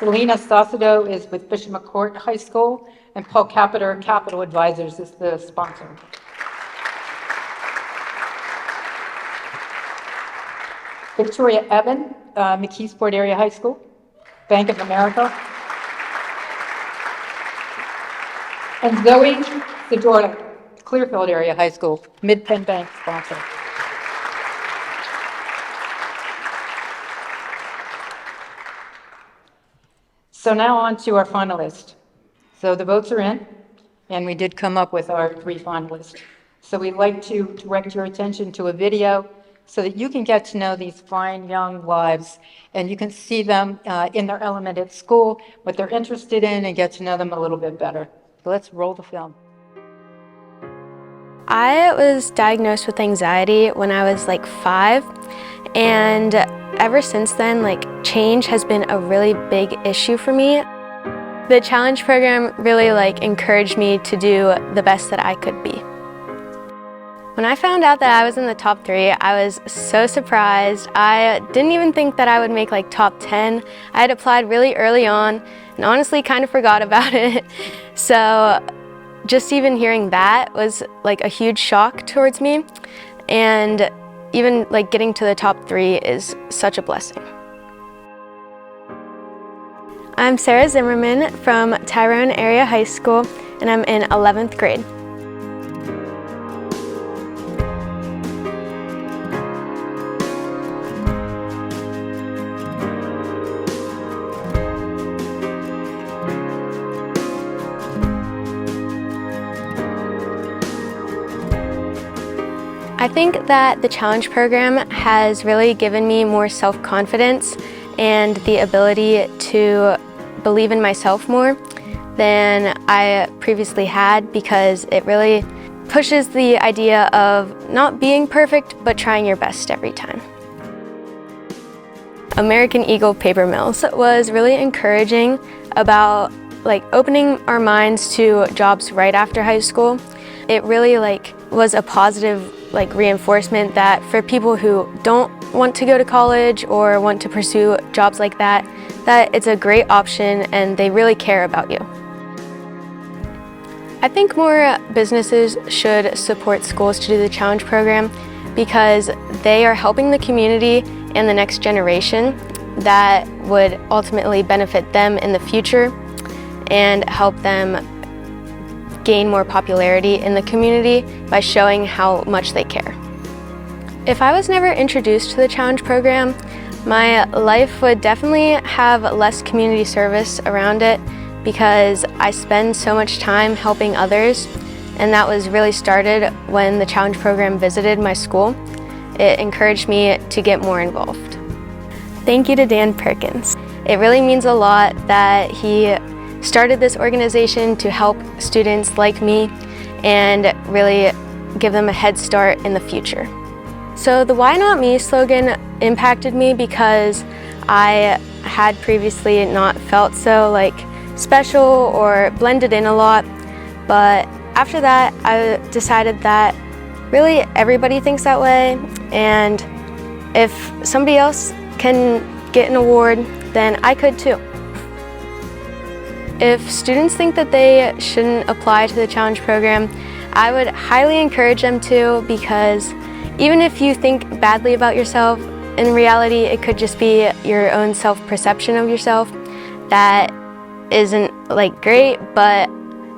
Selena Saucedo is with Bishop McCourt High School, and Paul Capiter Capital Advisors is the sponsor. Victoria Evan, McKeesport Area High School, Bank of America. And Zoe Sedornik, Clearfield Area High School, Mid-Penn Bank sponsor. So now on to our finalists. So the votes are in, and we did come up with our 3 finalists. So we'd like to direct your attention to a video so that you can get to know these fine young lives, and you can see them in their element at school, what they're interested in, and get to know them a little bit better. So let's roll the film. I was diagnosed with anxiety when I was like 5, and ever since then, like, change has been a really big issue for me. The challenge program really encouraged me to do the best that I could be. When I found out that I was in the top 3, I was so surprised. I didn't even think that I would make top 10. I had applied really early on and honestly kind of forgot about it. So just even hearing that was a huge shock towards me, and even getting to the top 3 is such a blessing. I'm Sarah Zimmerman from Tyrone Area High School, and I'm in 11th grade. I think that the challenge program has really given me more self-confidence and the ability to believe in myself more than I previously had, because it really pushes the idea of not being perfect but trying your best every time. American Eagle Paper Mills was really encouraging about opening our minds to jobs right after high school. It really was a positive reinforcement that for people who don't want to go to college or want to pursue jobs like that, that it's a great option and they really care about you. I think more businesses should support schools to do the challenge program, because they are helping the community and the next generation that would ultimately benefit them in the future and help them gain more popularity in the community by showing how much they care. If I was never introduced to the challenge program, my life would definitely have less community service around it, because I spend so much time helping others, and that was really started when the challenge program visited my school. It encouraged me to get more involved. Thank you to Dan Perkins. It really means a lot that he started this organization to help students like me and really give them a head start in the future. So the Why Not Me slogan impacted me because I had previously not felt so special or blended in a lot, but after that I decided that really everybody thinks that way, and if somebody else can get an award, then I could too. If students think that they shouldn't apply to the challenge program, I would highly encourage them to, because even if you think badly about yourself, in reality it could just be your own self-perception of yourself that isn't great, but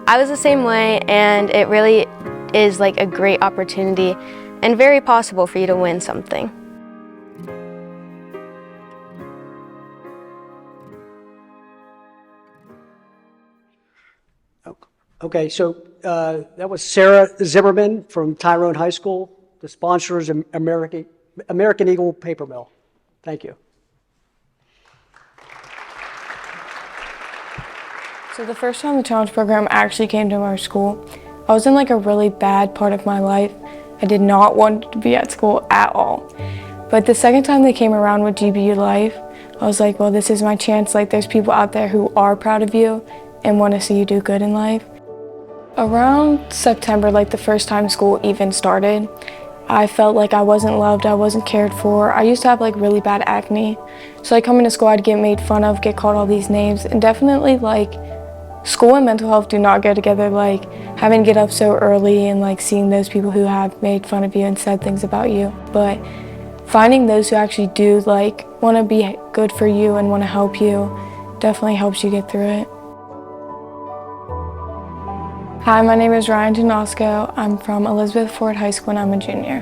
I was the same way, and it really is a great opportunity and very possible for you to win something. Okay, so that was Sarah Zimmerman from Tyrone High School. The sponsor is American Eagle Paper Mill. Thank you. So the first time the challenge program actually came to our school, I was in a really bad part of my life. I did not want to be at school at all. But the second time they came around with GBU Life, I was like, well, this is my chance. There's people out there who are proud of you and want to see you do good in life. Around September, the first time school even started, I felt like I wasn't loved, I wasn't cared for. I used to have really bad acne. So coming to school, I'd get made fun of, get called all these names, and definitely school and mental health do not go together. Having to get up so early and seeing those people who have made fun of you and said things about you. But finding those who actually do want to be good for you and want to help you definitely helps you get through it. Hi, my name is Ryan Janosko. I'm from Elizabeth Ford High School and I'm a junior.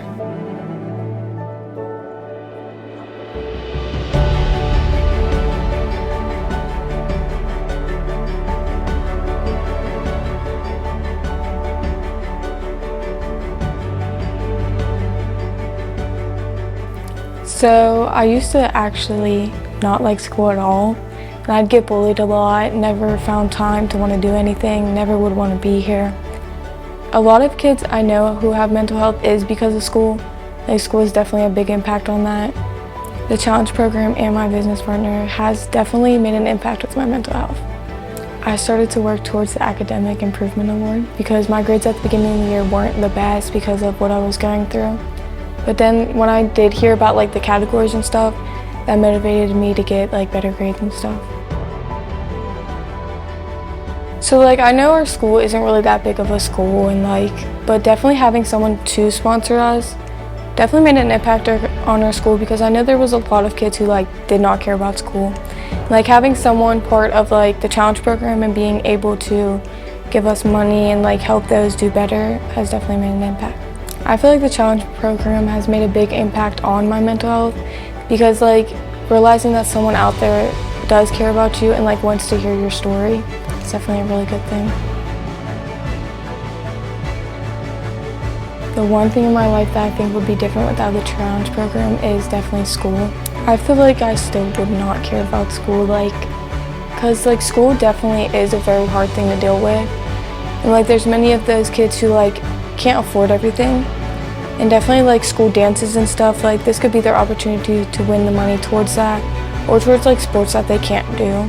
So I used to actually not like school at all, and I'd get bullied a lot, never found time to want to do anything, never would want to be here. A lot of kids I know who have mental health is because of school. Like, school is definitely a big impact on that. The challenge program and my business partner has definitely made an impact with my mental health. I started to work towards the Academic Improvement Award because my grades at the beginning of the year weren't the best because of what I was going through. But then when I did hear about like the categories and stuff, that motivated me to get like better grades and stuff. So like, I know our school isn't really that big of a school, and but definitely having someone to sponsor us definitely made an impact on our school, because I know there was a lot of kids who did not care about school. Like, having someone part of the challenge program and being able to give us money and help those do better has definitely made an impact. I feel like the challenge program has made a big impact on my mental health, because realizing that someone out there does care about you and wants to hear your story, it's definitely a really good thing. The one thing in my life that I think would be different without the challenge program is definitely school. I feel like I still would not care about school, because school definitely is a very hard thing to deal with. And there's many of those kids who can't afford everything. And definitely school dances and stuff, this could be their opportunity to win the money towards that, or towards sports that they can't do.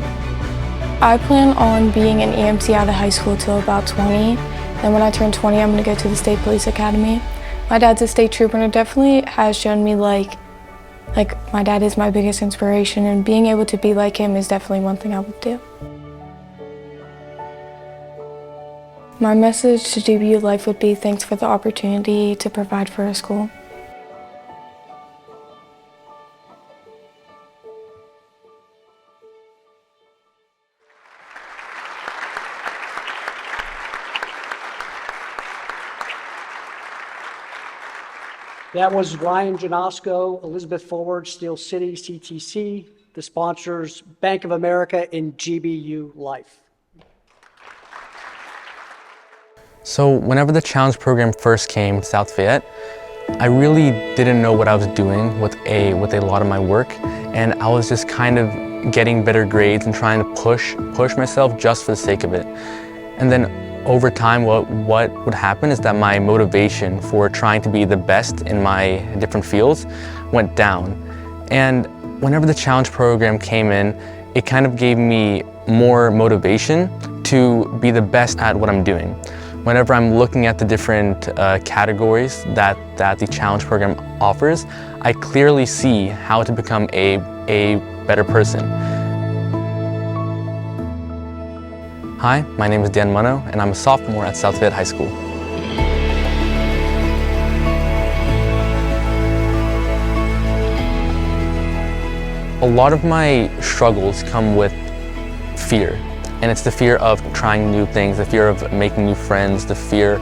I plan on being an EMC out of high school till about 20. Then when I turn 20, I'm gonna go to the State Police Academy. My dad's a state trooper, and it definitely has shown me my dad is my biggest inspiration, and being able to be like him is definitely one thing I would do. My message to GBU Life would be thanks for the opportunity to provide for a school. That was Ryan Janosko, Elizabeth Forward, Steel City, CTC, the sponsors, Bank of America, and GBU Life. So whenever the challenge program first came to South Fayette, I really didn't know what I was doing with a lot of my work, and I was just kind of getting better grades and trying to push myself just for the sake of it. And then over time, what would happen is that my motivation for trying to be the best in my different fields went down. And whenever the challenge program came in, it kind of gave me more motivation to be the best at what I'm doing. Whenever I'm looking at the different categories that the challenge program offers, I clearly see how to become a better person. Hi, my name is Dan Munno, and I'm a sophomore at South Fayette High School. A lot of my struggles come with fear. And it's the fear of trying new things, the fear of making new friends, the fear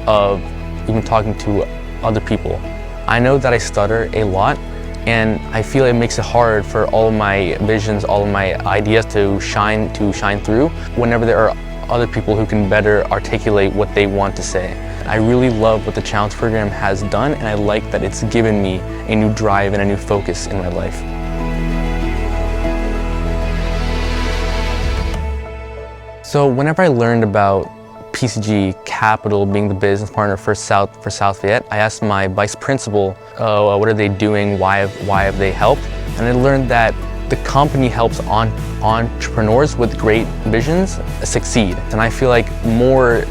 of even talking to other people. I know that I stutter a lot, and I feel it makes it hard for all of my visions, all of my ideas to shine through whenever there are other people who can better articulate what they want to say. I really love what the challenge program has done, and I like that it's given me a new drive and a new focus in my life. So whenever I learned about PCG Capital being the business partner for South Fayette, I asked my vice principal, what are they doing, why have they helped? And I learned that the company helps entrepreneurs with great visions succeed. And I feel like more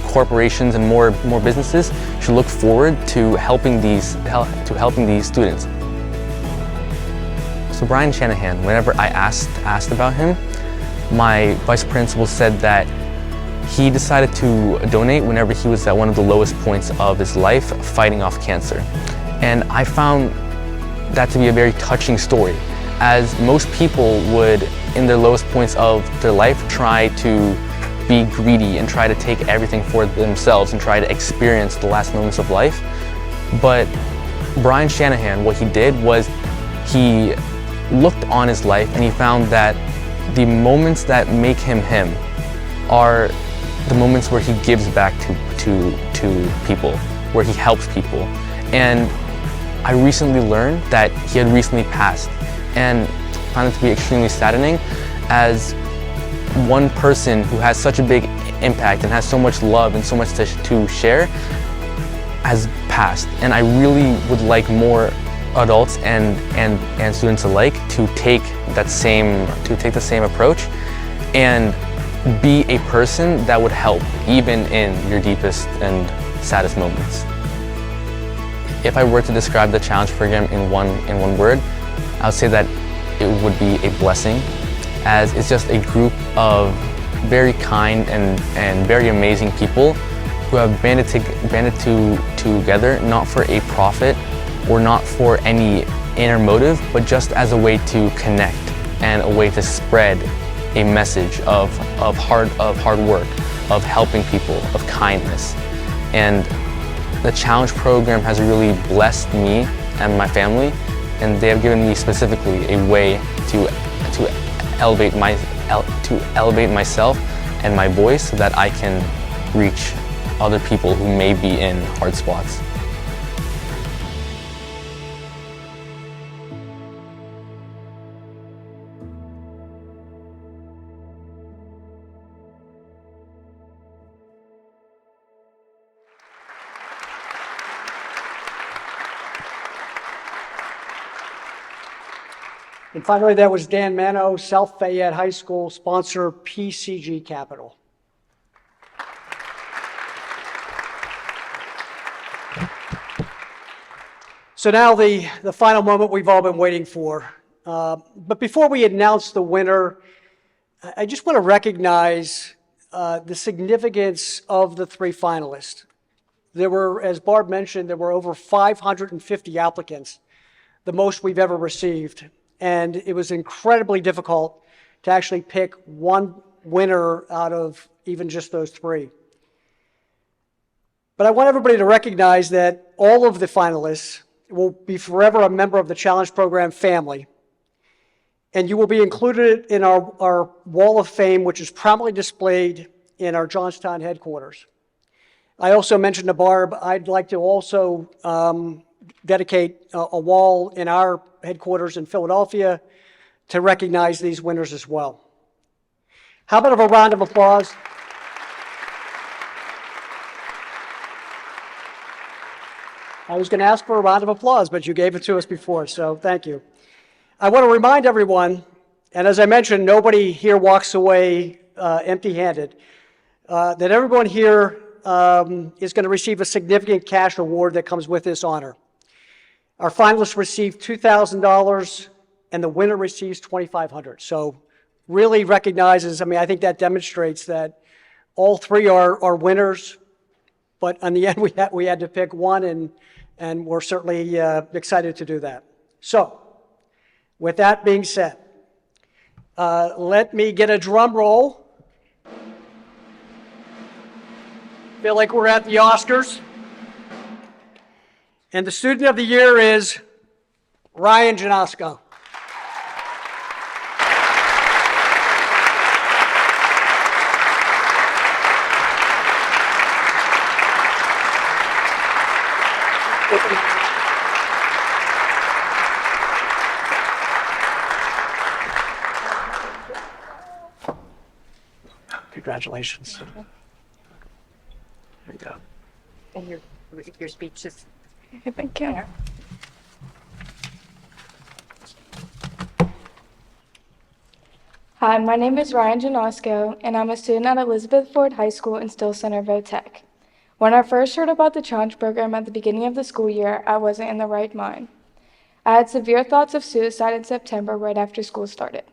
corporations and more businesses should look forward to helping these students. So Brian Shanahan, whenever I asked about him, my vice principal said that he decided to donate whenever he was at one of the lowest points of his life, fighting off cancer. And I found that to be a very touching story, as most people would, in their lowest points of their life, try to be greedy and try to take everything for themselves and try to experience the last moments of life. But Brian Shanahan, what he did was he looked on his life and he found that the moments that make him him are the moments where he gives back to people, where he helps people. And I recently learned that he had recently passed, and I found it to be extremely saddening, as one person who has such a big impact and has so much love and so much to share has passed. And I really would like more adults and students alike to take the same approach and be a person that would help even in your deepest and saddest moments. If I were to describe the challenge program in one word, I would say that it would be a blessing, as it's just a group of very kind and very amazing people who have banded together not for a profit or not for any inner motive, but just as a way to connect and a way to spread a message of hard work, of helping people, of kindness. And the challenge program has really blessed me and my family, and they have given me specifically a way to elevate myself and my voice so that I can reach other people who may be in hard spots. And finally, that was Dan Mano, South Fayette High School, sponsor PCG Capital. So now the final moment we've all been waiting for. But before we announce the winner, I just want to recognize the significance of the three finalists. There were, as Barb mentioned, there were over 550 applicants, the most we've ever received. And it was incredibly difficult to actually pick one winner out of even just those three. But I want everybody to recognize that all of the finalists will be forever a member of the Challenge Program family. And you will be included in our Wall of Fame, which is prominently displayed in our Johnstown headquarters. I also mentioned to Barb, I'd like to also dedicate a wall in our headquarters in Philadelphia to recognize these winners as well. How about a round of applause? I was going to ask for a round of applause, but you gave it to us before, so thank you. I want to remind everyone, and as I mentioned, nobody here walks away empty-handed, that everyone here is going to receive a significant cash award that comes with this honor. Our finalists receive $2,000, and the winner receives $2,500. So really recognizes, I think that demonstrates that all three are winners, but in the end we had to pick one, and we're certainly excited to do that. So with that being said, let me get a drum roll. Feel like we're at the Oscars. And the student of the year is Ryan Janosko. Congratulations. There you go. And your speech is... Thank you. Hi, my name is Ryan Janosko, and I'm a student at Elizabeth Ford High School in Still Centerville Tech. When I first heard about the challenge program at the beginning of the school year, I wasn't in the right mind. I had severe thoughts of suicide in September right after school started.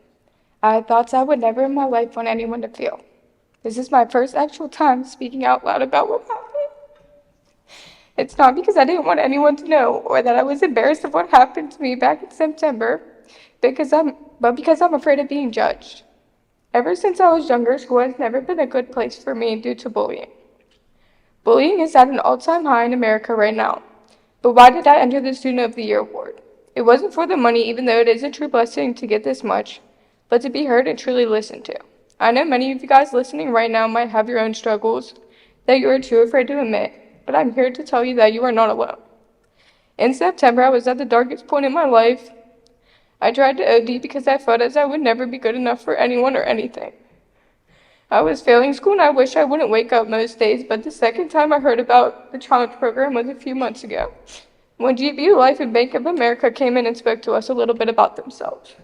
I had thoughts I would never in my life want anyone to feel. This is my first actual time speaking out loud about what happened. It's not because I didn't want anyone to know or that I was embarrassed of what happened to me back in September, but because I'm afraid of being judged. Ever since I was younger, school has never been a good place for me due to bullying. Bullying is at an all-time high in America right now. But why did I enter the Student of the Year award? It wasn't for the money, even though it is a true blessing to get this much, but to be heard and truly listened to. I know many of you guys listening right now might have your own struggles that you are too afraid to admit, but I'm here to tell you that you are not alone. In September, I was at the darkest point in my life. I tried to OD because I felt as I would never be good enough for anyone or anything. I was failing school and I wish I wouldn't wake up most days, but the second time I heard about the challenge program was a few months ago, when GBU Life and Bank of America came in and spoke to us a little bit about themselves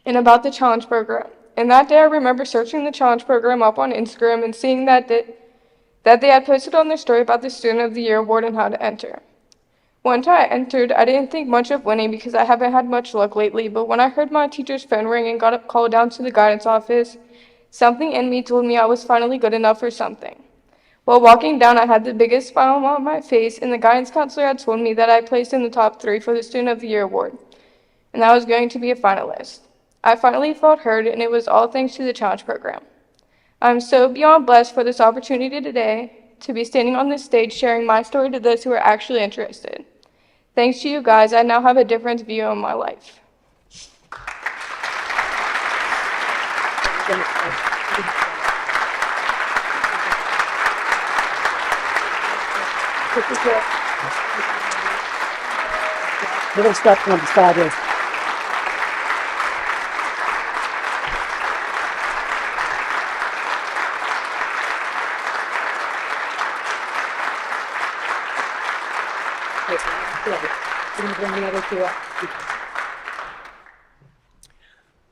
and about the challenge program. And that day I remember searching the challenge program up on Instagram and seeing that they had posted on their story about the Student of the Year award and how to enter. Once I entered, I didn't think much of winning because I haven't had much luck lately, but when I heard my teacher's phone ring and got called down to the guidance office, something in me told me I was finally good enough for something. While walking down, I had the biggest smile on my face, and the guidance counselor had told me that I placed in the top 3 for the Student of the Year award, and I was going to be a finalist. I finally felt heard, and it was all thanks to the challenge program. I'm so beyond blessed for this opportunity today to be standing on this stage sharing my story to those who are actually interested. Thanks to you guys, I now have a different view on my life. Little step from the side is.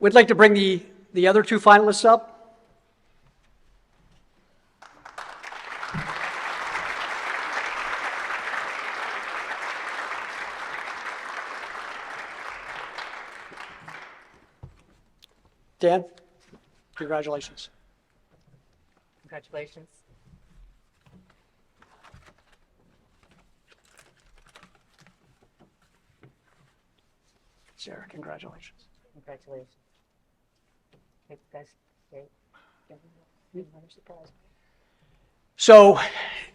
We'd like to bring the other 2 finalists up. Dan, congratulations. Congratulations. Sarah, congratulations. Congratulations. Hey, guys, great. So,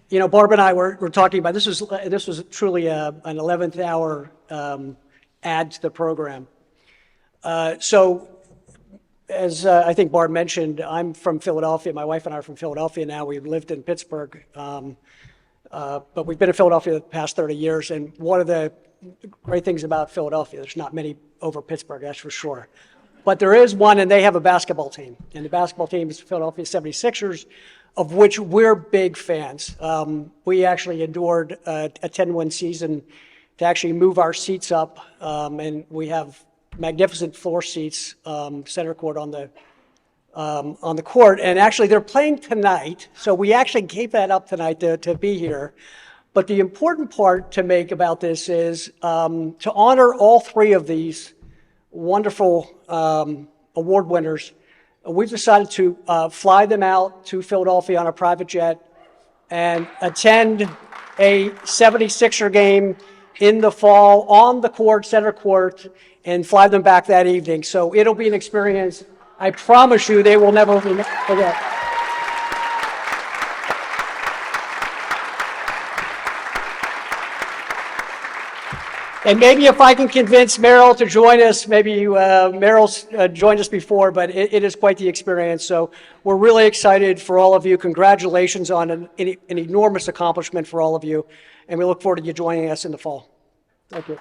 you know, Barb and I were talking about this was truly an 11th hour add to the program. So, as I think Barb mentioned, I'm from Philadelphia. My wife and I are from Philadelphia now. We've lived in Pittsburgh, but we've been in Philadelphia the past 30 years. And one of the great things about Philadelphia, there's not many over Pittsburgh, that's for sure. But there is one, and they have a basketball team. And the basketball team is Philadelphia 76ers, of which we're big fans. We actually endured a 10-win season to actually move our seats up, and we have magnificent floor seats, center court on the court. And actually, they're playing tonight, so we actually gave that up tonight to be here. But the important part to make about this is to honor all 3 of these wonderful award winners. We've decided to fly them out to Philadelphia on a private jet and attend a 76er game in the fall on the court, center court, and fly them back that evening. So it'll be an experience I promise you they will never forget. And maybe if I can convince Meryl to join us, maybe Meryl's joined us before, but it is quite the experience. So we're really excited for all of you. Congratulations on an enormous accomplishment for all of you. And we look forward to you joining us in the fall. Thank you.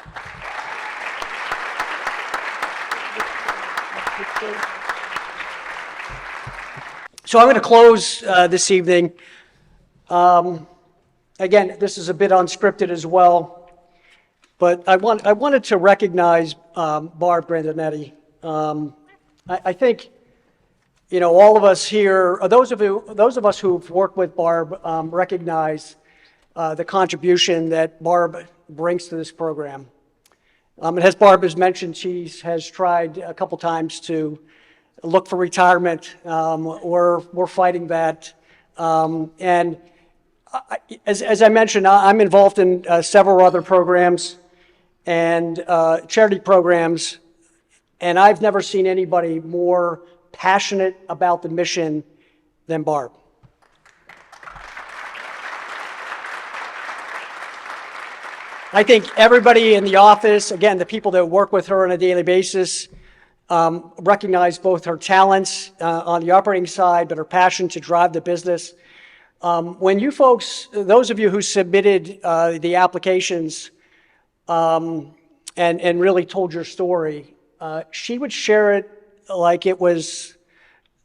So I'm going to close this evening. Again, this is a bit unscripted as well. But I wanted to recognize Barb Grandinetti. I think, you know, all of us here, or those of us who've worked with Barb, recognize the contribution that Barb brings to this program. And as Barb has mentioned, she has tried a couple times to look for retirement. We're fighting that. And as I mentioned, I'm involved in several other programs and charity programs, and I've never seen anybody more passionate about the mission than Barb. I think everybody in the office, again, the people that work with her on a daily basis, recognize both her talents on the operating side, but her passion to drive the business. When you folks, those of you who submitted the applications and really told your story, she would share it like it was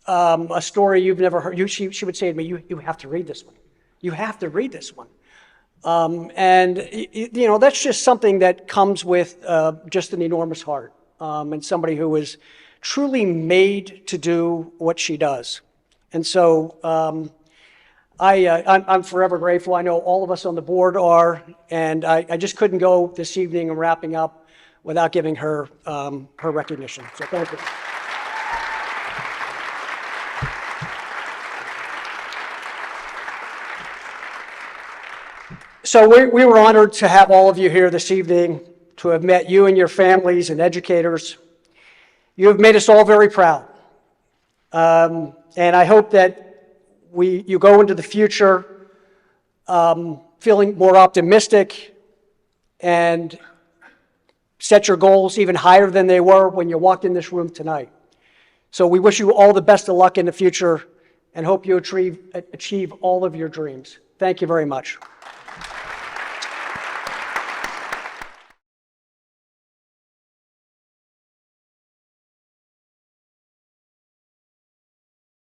a story you've never heard. She would say to me, you have to read this one. You have to read this one. And, you know, that's just something that comes with just an enormous heart and somebody who is truly made to do what she does. And so I'm forever grateful. I know all of us on the board are, and I just couldn't go this evening and wrapping up without giving her her recognition. So thank you. So we were honored to have all of you here this evening, to have met you and your families and educators. You have made us all very proud. And I hope that you go into the future feeling more optimistic and set your goals even higher than they were when you walked in this room tonight. So we wish you all the best of luck in the future and hope you achieve all of your dreams. Thank you very much.